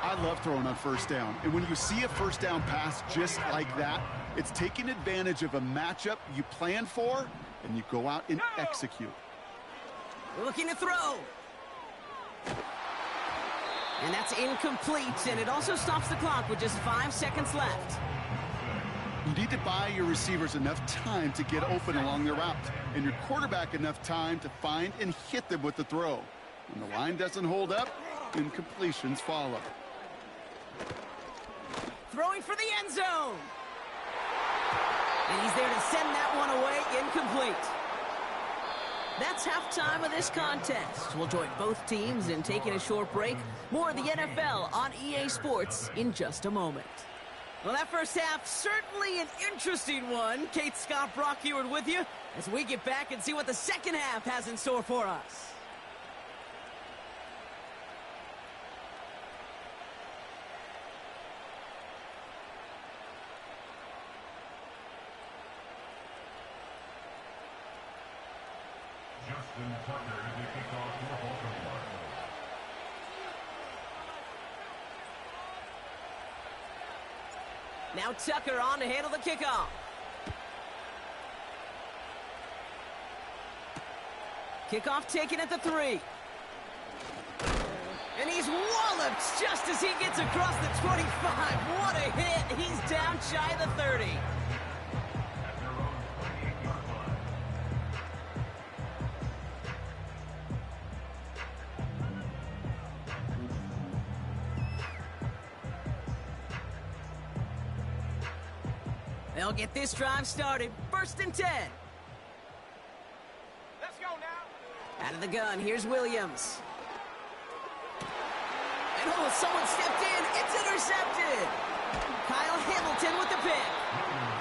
I love throwing on first down. And when you see a first down pass just like that, it's taking advantage of a matchup you plan for, and you go out and execute. Looking to throw. And that's incomplete, and it also stops the clock with just 5 seconds left. You need to buy your receivers enough time to get open along their route, and your quarterback enough time to find and hit them with the throw. When the line doesn't hold up, incompletions follow. Throwing for the end zone. And he's there to send that one away, incomplete. That's halftime of this contest. We'll join both teams in taking a short break. More of the NFL on EA Sports in just a moment. Well, that first half, certainly an interesting one. Kate, Scott, Brock Heward with you as we get back and see what the second half has in store for us. Justin Tucker to kick off for Baltimore. Now Tucker on to handle the kickoff. Kickoff taken at the 3. And he's walloped just as he gets across the 25. What a hit. He's down shy of the 30. They'll get this drive started. 1st and 10. Let's go now. Out of the gun, here's Williams. And oh, someone stepped in. It's intercepted. Kyle Hamilton with the pick.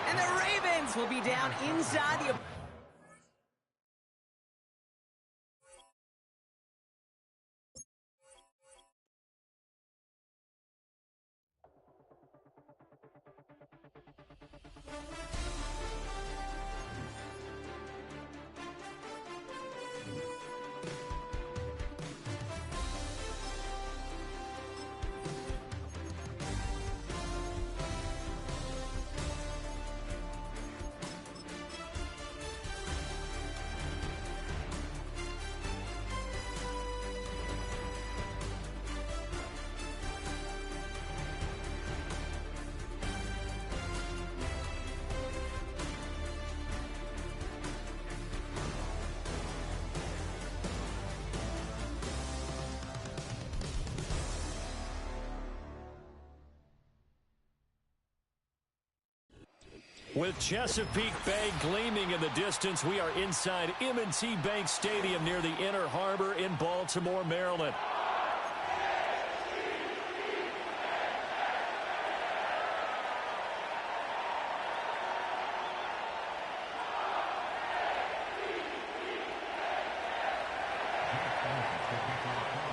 And the Ravens will be down inside the... With Chesapeake Bay gleaming in the distance, we are inside M&T Bank Stadium near the Inner Harbor in Baltimore, Maryland.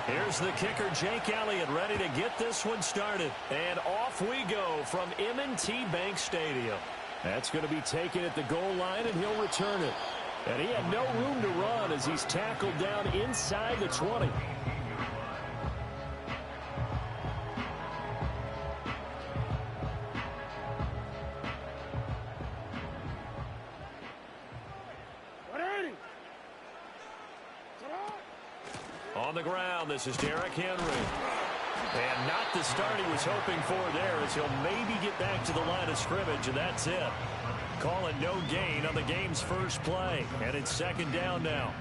Here's the kicker, Jake Elliott, ready to get this one started. And off we go from M&T Bank Stadium. That's going to be taken at the goal line, and he'll return it. And he had no room to run as he's tackled down inside the 20. On the ground, this is Derrick Henry. And not the start he was hoping for there, as he'll maybe get back to the line of scrimmage, and that's it. Calling no gain on the game's first play, and it's second down now.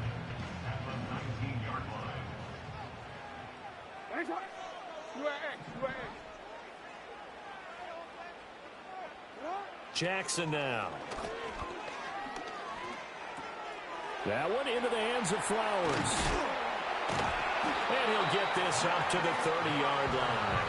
Jackson now. That one into the hands of Flowers. And he'll get this up to the 30-yard line.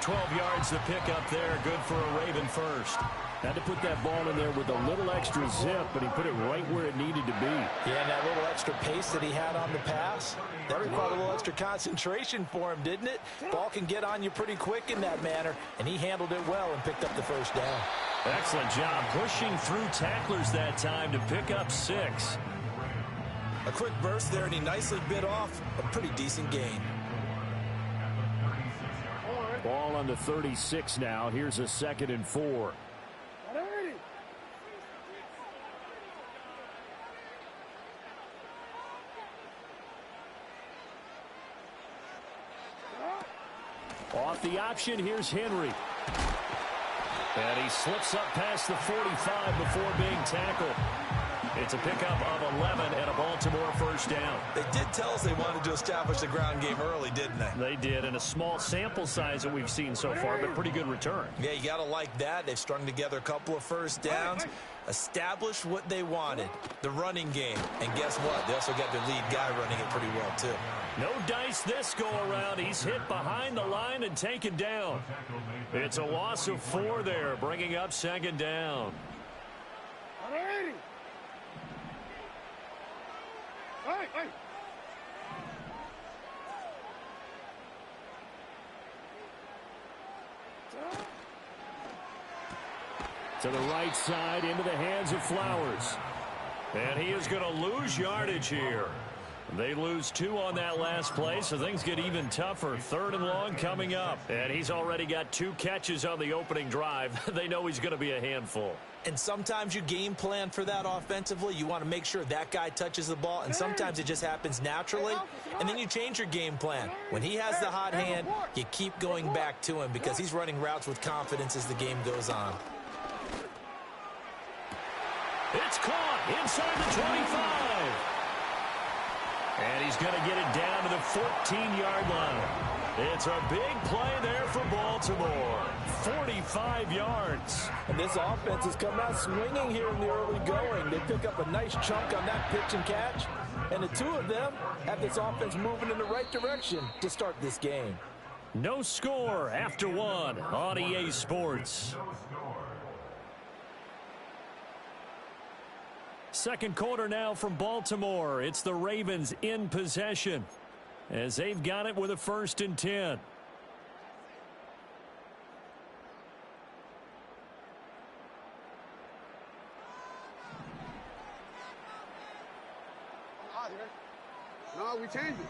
12 yards to pick up there. Good for a Raven first. Had to put that ball in there with a little extra zip, but he put it right where it needed to be. Yeah, and that little extra pace that he had on the pass, that required a little extra concentration for him, didn't it? Ball can get on you pretty quick in that manner, and he handled it well and picked up the first down. Excellent job pushing through tacklers that time to pick up 6. A quick burst there, and he nicely bit off a pretty decent gain. Ball on the 36 now. Here's a 2nd and 4. Off the option, here's Henry. And he slips up past the 45 before being tackled. It's a pickup of 11 and a Baltimore first down. They did tell us they wanted to establish the ground game early, didn't they? They did, and a small sample size that we've seen so far, but pretty good return. Yeah, you got to like that. They've strung together a couple of first downs, established what they wanted, the running game. And guess what? They also got their lead guy running it pretty well, too. No dice this go-around. He's hit behind the line and taken down. It's a loss of 4 there, bringing up 2nd down. To the right side, into the hands of Flowers. And he is going to lose yardage here. They lose 2 on that last play, so things get even tougher. 3rd and long coming up. And he's already got 2 catches on the opening drive. They know he's going to be a handful. And sometimes you game plan for that offensively. You want to make sure that guy touches the ball, and sometimes it just happens naturally. And then you change your game plan. When he has the hot hand, you keep going back to him because he's running routes with confidence as the game goes on. It's caught inside the 25. And he's going to get it down to the 14-yard line. It's a big play there for Baltimore. 45 yards. And this offense has come out swinging here in the early going. They pick up a nice chunk on that pitch and catch. And the 2 of them have this offense moving in the right direction to start this game. No score after one on EA Sports. Second quarter now from Baltimore. It's the Ravens in possession as they've got it with a 1st and 10. No, we changed it.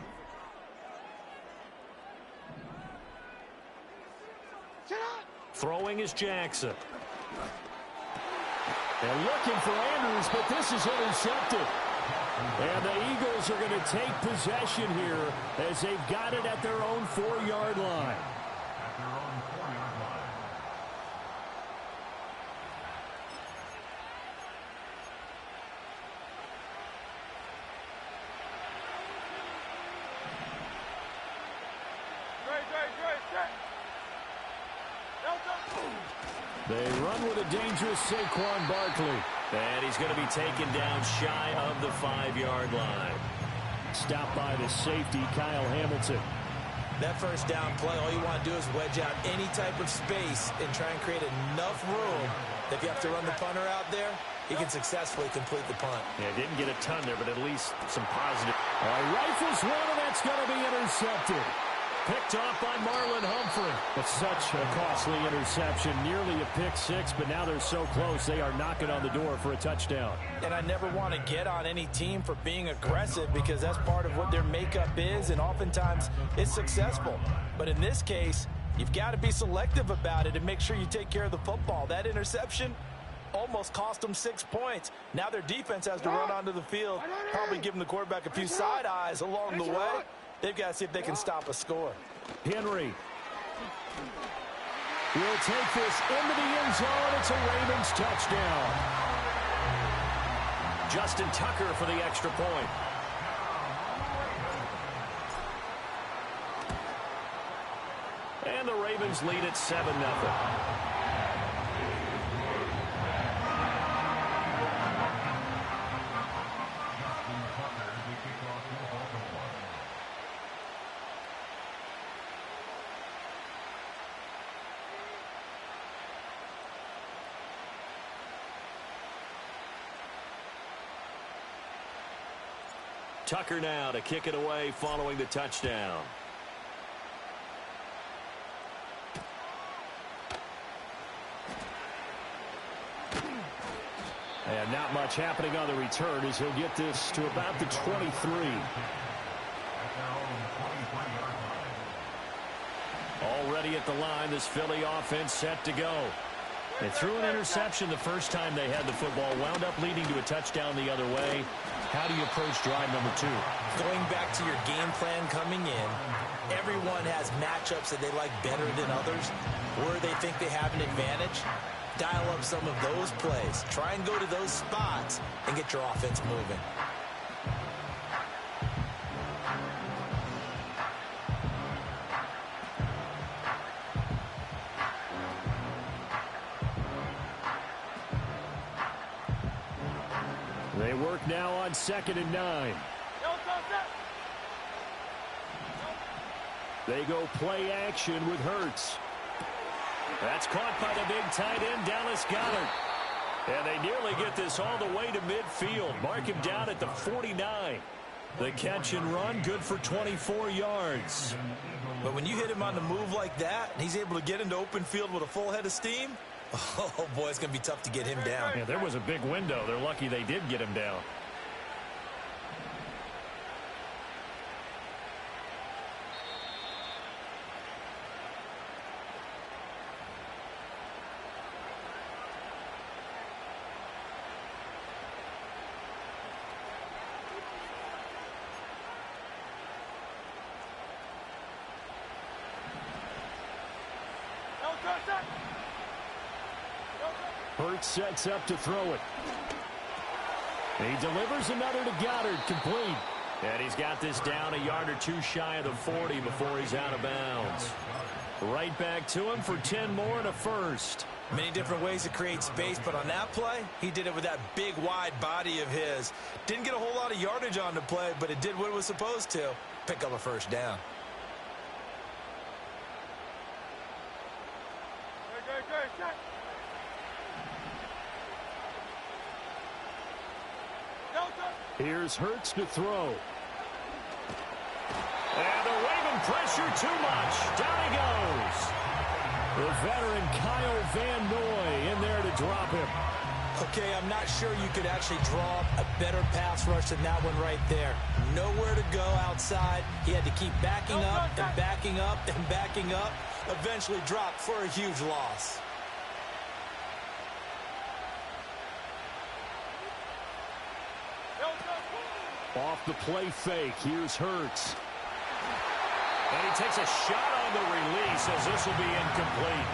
Throwing is Jackson. They're looking for Andrews, but this is intercepted. And the Eagles are going to take possession here as they've got it at their own 4-yard line. They run with a dangerous Saquon Barkley. And he's going to be taken down shy of the 5-yard line. Stopped by the safety, Kyle Hamilton. That first down play, all you want to do is wedge out any type of space and try and create enough room that if you have to run the punter out there, he can successfully complete the punt. Yeah, didn't get a ton there, but at least some positive. Rifles one, and that's going to be intercepted. Picked off by Marlon Humphrey. But such a costly interception. Nearly a pick six, but now they're so close they are knocking on the door for a touchdown. And I never want to get on any team for being aggressive because that's part of what their makeup is, and oftentimes it's successful. But in this case, you've got to be selective about it and make sure you take care of the football. That interception almost cost them 6 points. Now their defense has to run onto the field, probably giving the quarterback a few side eyes along the way. They've got to see if they can stop a score. Henry will take this into the end zone. It's a Ravens touchdown. Justin Tucker for the extra point. And the Ravens lead at 7-0. Tucker now to kick it away following the touchdown. And not much happening on the return as he'll get this to about the 23. Already at the line, this Philly offense set to go. They threw an interception the first time they had the football, wound up leading to a touchdown the other way. How do you approach drive number 2? Going back to your game plan coming in, everyone has matchups that they like better than others, where they think they have an advantage. Dial up some of those plays. Try and go to those spots and get your offense moving. They work now on 2nd and 9. They go play action with Hurts. That's caught by the big tight end, Dallas Goedert. And they nearly get this all the way to midfield. Mark him down at the 49. The catch and run, good for 24 yards. But when you hit him on the move like that, and he's able to get into open field with a full head of steam, oh, boy, it's going to be tough to get him down. Yeah, there was a big window. They're lucky they did get him down. Hurts sets up to throw it. He delivers another to Goddard, complete. And he's got this down a yard or two shy of the 40 before he's out of bounds. Right back to him for 10 more and a first. Many different ways to create space, but on that play, he did it with that big, wide body of his. Didn't get a whole lot of yardage on the play, but it did what it was supposed to. Pick up a first down. Here's Hurts to throw. And the Raven pressure too much. Down he goes. The veteran Kyle Van Noy in there to drop him. Okay, I'm not sure you could actually draw up a better pass rush than that one right there. Nowhere to go outside. He had to keep backing up and backing up and backing up. Eventually dropped for a huge loss. Off the play fake. Here's Hurts. And he takes a shot on the release as this will be incomplete.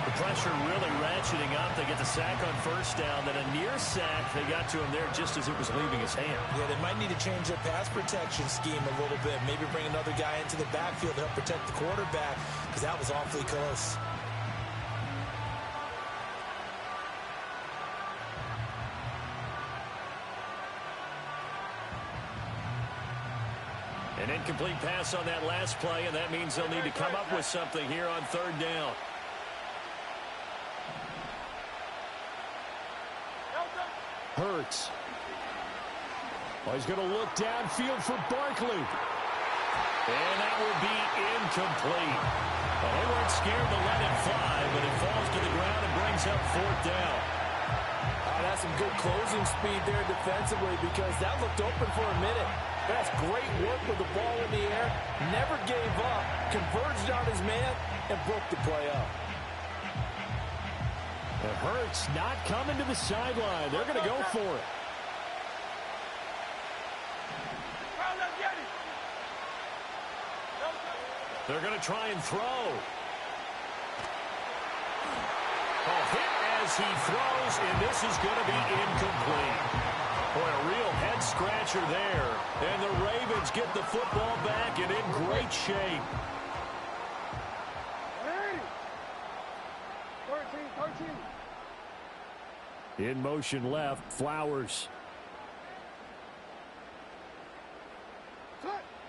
The pressure really ratcheting up. They get the sack on first down. Then a near sack. They got to him there just as it was leaving his hand. Yeah, they might need to change their pass protection scheme a little bit. Maybe bring another guy into the backfield to help protect the quarterback because that was awfully close. An incomplete pass on that last play, and that means they'll need to come up with something here on third down. Hurts. Oh, he's going to look downfield for Barkley. And that will be incomplete. Well, they weren't scared to let it fly, but it falls to the ground and brings up fourth down. That's some good closing speed there defensively because that looked open for a minute. That's great work with the ball in the air. Never gave up. Converged on his man and broke the play up. It hurts not coming to the sideline. They're going to go for it. They're going to try and throw. Oh, hit as he throws, and this is going to be incomplete. Boy, a real head-scratcher there. And the Ravens get the football back and in great shape. 13. In motion left, Flowers.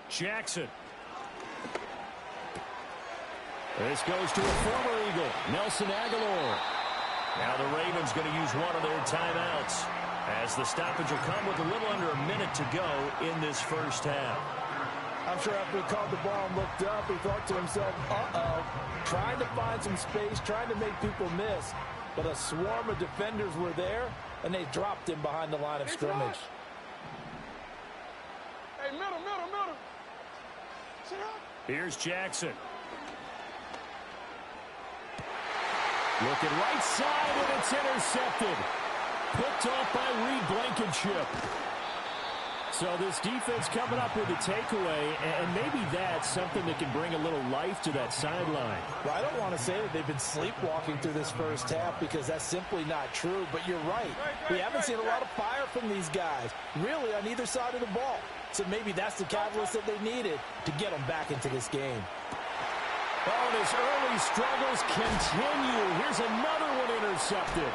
Jackson. This goes to a former Eagle, Nelson Aguilar. Now the Ravens going to use one of their timeouts as the stoppage will come with a little under a minute to go in this first half. I'm sure after he caught the ball and looked up, he thought to himself, uh-oh, trying to find some space, trying to make people miss. But a swarm of defenders were there, and they dropped him behind the line of scrimmage. Hey, middle. Sit up. Here's Jackson. Looking right side, and it's intercepted. Picked off by Reed Blankenship. So this defense coming up with a takeaway, and maybe that's something that can bring a little life to that sideline. Well, I don't want to say that they've been sleepwalking through this first half because that's simply not true, but you're right. We haven't seen a lot of fire from these guys, really on either side of the ball. So maybe that's the catalyst that they needed to get them back into this game. Oh, and his early struggles continue. Here's another one intercepted.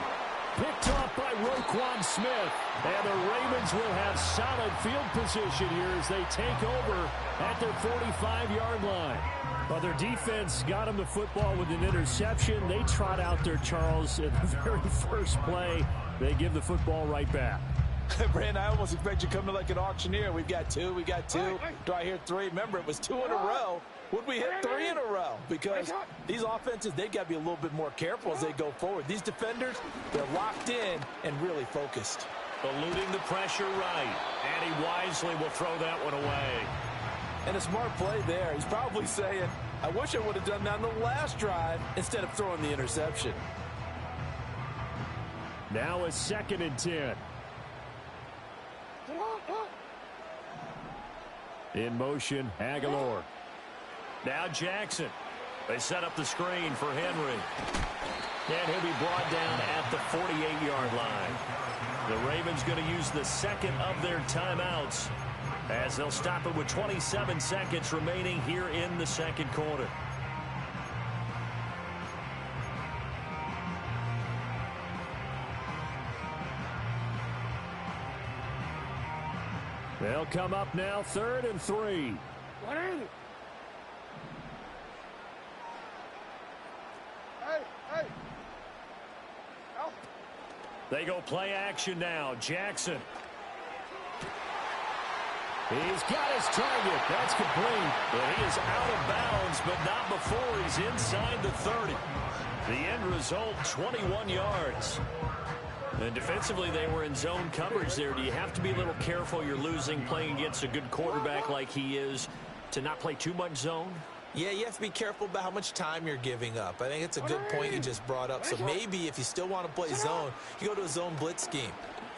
Picked off by Roquan Smith. And the Ravens will have solid field position here as they take over at their 45-yard line. Well, their defense got them the football with an interception. They trot out there, Charles, in the very first play. They give the football right back. Brandon, I almost expect you to come to like an auctioneer. We got two. Do I hear three? Remember, it was two in a row. Would we hit three in a row? Because these offenses, they got to be a little bit more careful as they go forward. These defenders, they're locked in and really focused. Eluding the pressure right. And he wisely will throw that one away. And a smart play there. He's probably saying, I wish I would have done that on the last drive instead of throwing the interception. Now a 2nd and 10. In motion, Aguilar. Now Jackson. They set up the screen for Henry. And he'll be brought down at the 48-yard line. The Ravens going to use the second of their timeouts as they'll stop it with 27 seconds remaining here in the second quarter. They'll come up now 3rd and 3. What is it? Hey. They go play action now. Jackson. He's got his target. That's complete. And he is out of bounds, but not before he's inside the 30. The end result, 21 yards. And defensively, they were in zone coverage there. Do you have to be a little careful? You're losing playing against a good quarterback like he is to not play too much zone? Yeah, you have to be careful about how much time you're giving up. I think it's a good point you just brought up. So maybe if you still want to play zone, you go to a zone blitz scheme.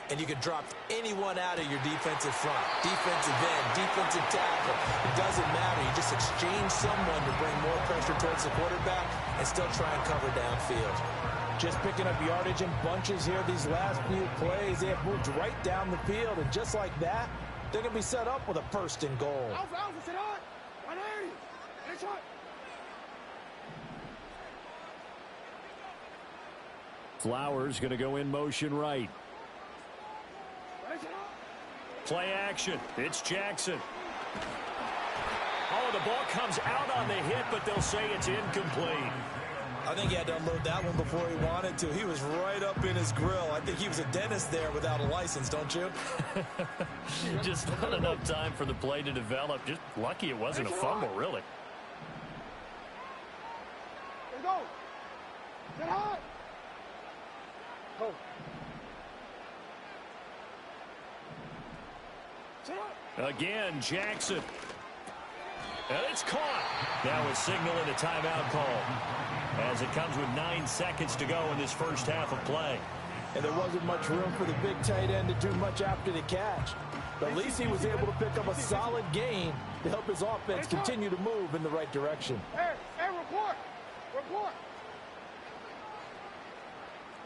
And you can drop anyone out of your defensive front. Defensive end, defensive tackle. It doesn't matter. You just exchange someone to bring more pressure towards the quarterback and still try and cover downfield. Just picking up yardage in bunches here these last few plays. They have moved right down the field. And just like that, they're going to be set up with a first and goal. Flowers going to go in motion right. Play action. It's Jackson. Oh, the ball comes out on the hit, but they'll say it's incomplete. I think he had to unload that one before he wanted to. He was right up in his grill. I think he was a dentist there without a license, don't you? Just not enough time for the play to develop. Just lucky it wasn't a fumble, really. Let's go. Get high. Go. Again, Jackson. And it's caught. Now a signal and a timeout call as it comes with 9 seconds to go in this first half of play. And there wasn't much room for the big tight end to do much after the catch. But at least he was able to pick up a solid gain to help his offense continue to move in the right direction. Hey, report. Report.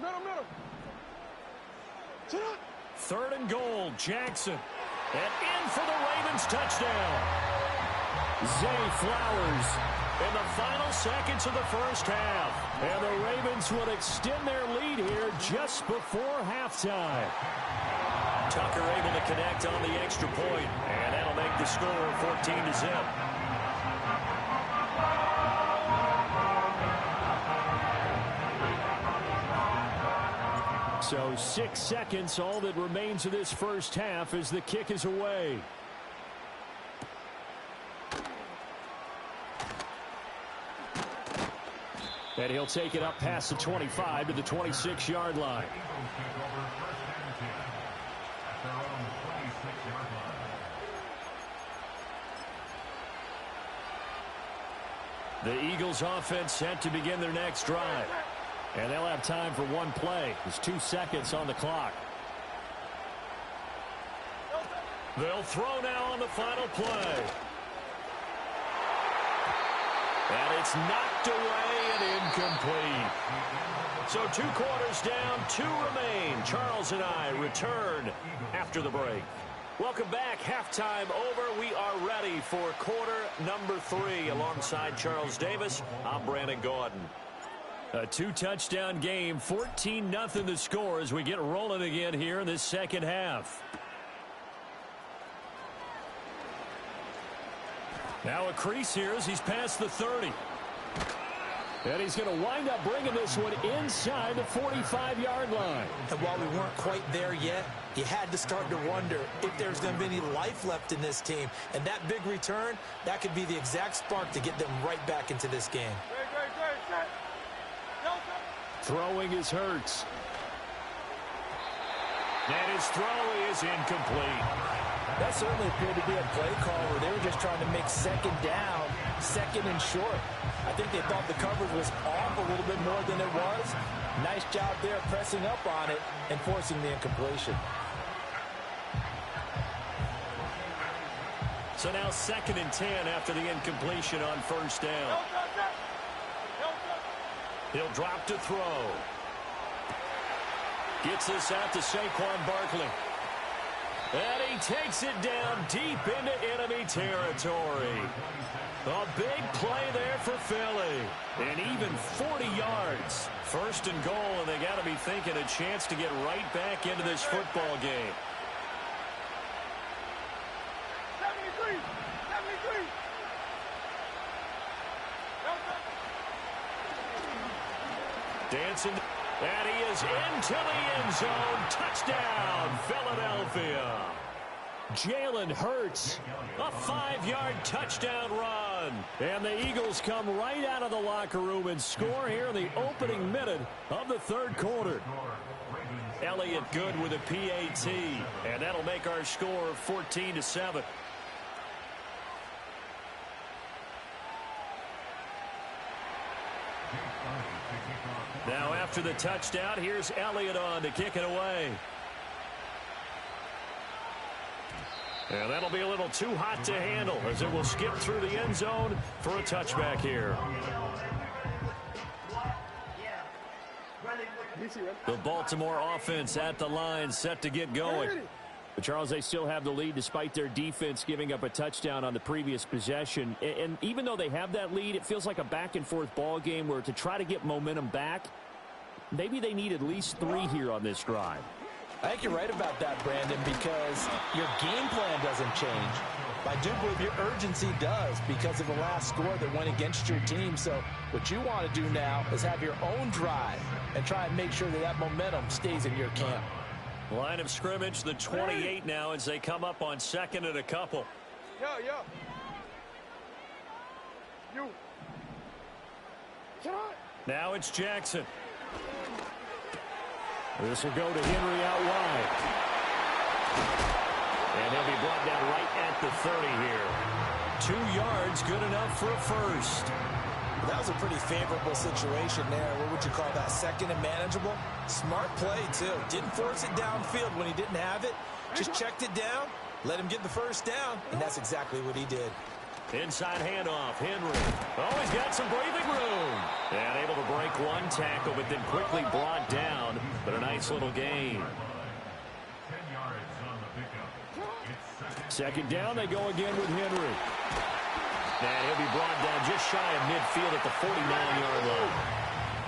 Middle. Sit up. 3rd and goal, Jackson. And in for the Ravens touchdown. Zay Flowers in the final seconds of the first half. And the Ravens will extend their lead here just before halftime. Tucker able to connect on the extra point, and that'll make the score 14-0. So 6 seconds, all that remains of this first half as the kick is away. And he'll take it up past the 25 to the 26-yard line. The Eagles offense set to begin their next drive. And they'll have time for one play. There's 2 seconds on the clock. They'll throw now on the final play. And it's knocked away and incomplete. So 2 quarters down, 2 remain. Charles and I return after the break. Welcome back. Halftime over. We are ready for quarter number 3. Alongside Charles Davis, I'm Brandon Gordon. A 2-touchdown game, 14-0 the score as we get rolling again here in this second half. Now a crease here as he's past the 30. And he's going to wind up bringing this one inside the 45-yard line. And while we weren't quite there yet, you had to start to wonder if there's going to be any life left in this team. And that big return, that could be the exact spark to get them right back into this game. Throwing is Hurts. And his throw is incomplete. That certainly appeared to be a play call where they were just trying to make second down, second and short. I think they thought the coverage was off a little bit more than it was. Nice job there pressing up on it and forcing the incompletion. So now 2nd and 10 after the incompletion on first down. He'll drop to throw. Gets this out to Saquon Barkley. And he takes it down deep into enemy territory. A big play there for Philly. And even 40 yards. 1st and goal, and they got to be thinking a chance to get right back into this football game. 73. Dancing, and he is into the end zone. Touchdown, Philadelphia. Jalen Hurts, a 5-yard touchdown run. And the Eagles come right out of the locker room and score here in the opening minute of the third quarter. Elliott good with a PAT, and that'll make our score 14-7. Now after the touchdown, here's Elliott on to kick it away. And that'll be a little too hot to handle as it will skip through the end zone for a touchback here. The Baltimore offense at the line set to get going. But Charles, they still have the lead despite their defense giving up a touchdown on the previous possession. And even though they have that lead, it feels like a back-and-forth ball game where to try to get momentum back, maybe they need at least 3 here on this drive. I think you're right about that, Brandon, because your game plan doesn't change. I do believe your urgency does because of the last score that went against your team. So what you want to do now is have your own drive and try and make sure that that momentum stays in your camp. Line of scrimmage, the 28 now as they come up on 2nd and a couple. Yo. You. Now it's Jackson. This will go to Henry out wide. And he'll be brought down right at the 30 here. 2 yards, good enough for a first. That was a pretty favorable situation there. What would you call that? Second and manageable? Smart play, too. Didn't force it downfield when he didn't have it. Just checked it down, let him get the first down, and that's exactly what he did. Inside handoff, Henry. Oh, he's got some breathing room. And able to break 1 tackle, but then quickly brought down. But a nice little gain. 10 yards on the pickup. 2nd down, they go again with Henry. And he'll be brought down just shy of midfield at the 49-yard line.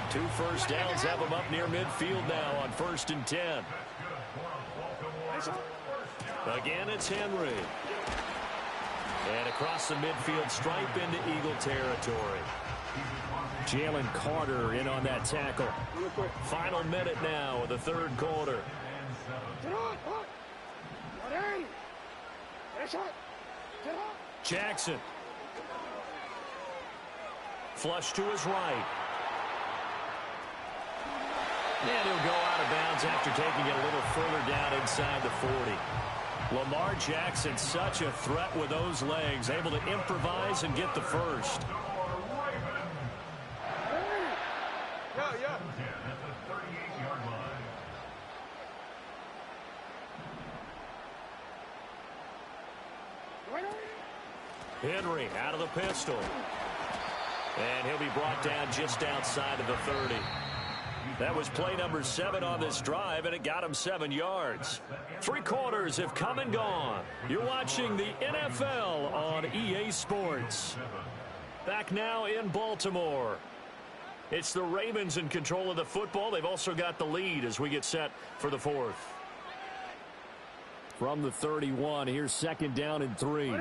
2 first downs have him up near midfield now on 1st and 10. Again, it's Henry. And across the midfield stripe into Eagle territory. Jalen Carter in on that tackle. Final minute now of the third quarter. Jackson. Flush to his right. And he'll go out of bounds after taking it a little further down inside the 40. Lamar Jackson, such a threat with those legs, able to improvise and get the first. Henry out of the pistol. And he'll be brought down just outside of the 30. That was play number 7 on this drive, and it got him 7 yards. 3 quarters have come and gone. You're watching the NFL on EA Sports. Back now in Baltimore. It's the Ravens in control of the football. They've also got the lead as we get set for the 4th. From the 31, here's 2nd down and 3.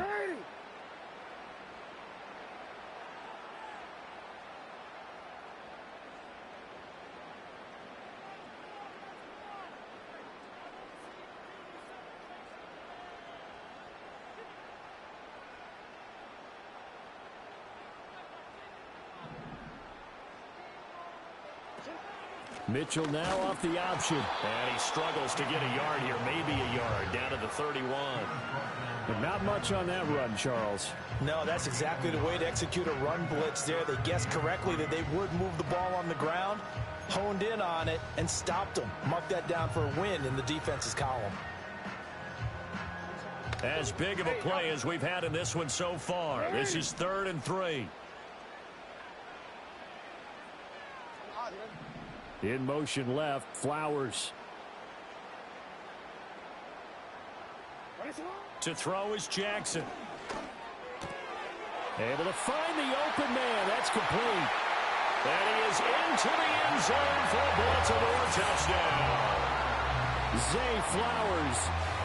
Mitchell now off the option. And he struggles to get a yard here, maybe a yard, down to the 31. But not much on that run, Charles. No, that's exactly the way to execute a run blitz there. They guessed correctly that they would move the ball on the ground, honed in on it, and stopped them. Mark that down for a win in the defense's column. As big of a play as we've had in this one so far. This is 3rd and 3. In motion left, Flowers. To throw is Jackson. Able to find the open man. That's complete. And he is into the end zone for a Baltimore touchdown. Zay Flowers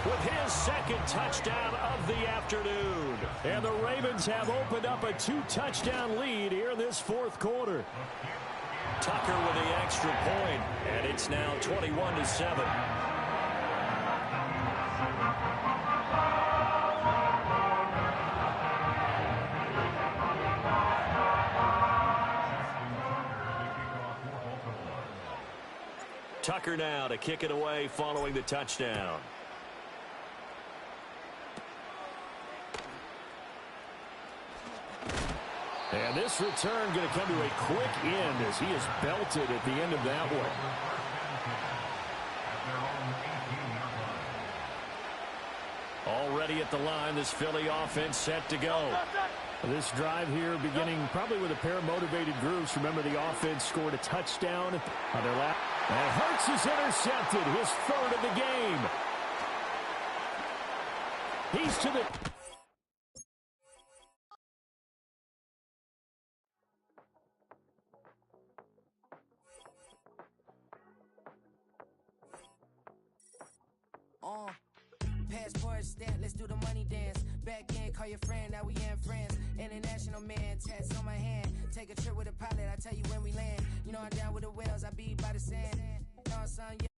with his 2nd touchdown of the afternoon. And the Ravens have opened up a 2-touchdown lead here in this 4th quarter. Tucker with the extra point, and it's now 21-7. Tucker now to kick it away following the touchdown. And this return going to come to a quick end as he is belted at the end of that one. Already at the line, this Philly offense set to go. This drive here beginning probably with a pair of motivated groups. Remember, the offense scored a touchdown on their lap. And Hurts is intercepted, his third of the game. He's to the... Passport stamp, let's do the money dance. Back in, call your friend, now we in friends. International man, tats on my hand. Take a trip with a pilot, I tell you when we land. You know I'm down with the whales, I be by the sand. No, son, yeah.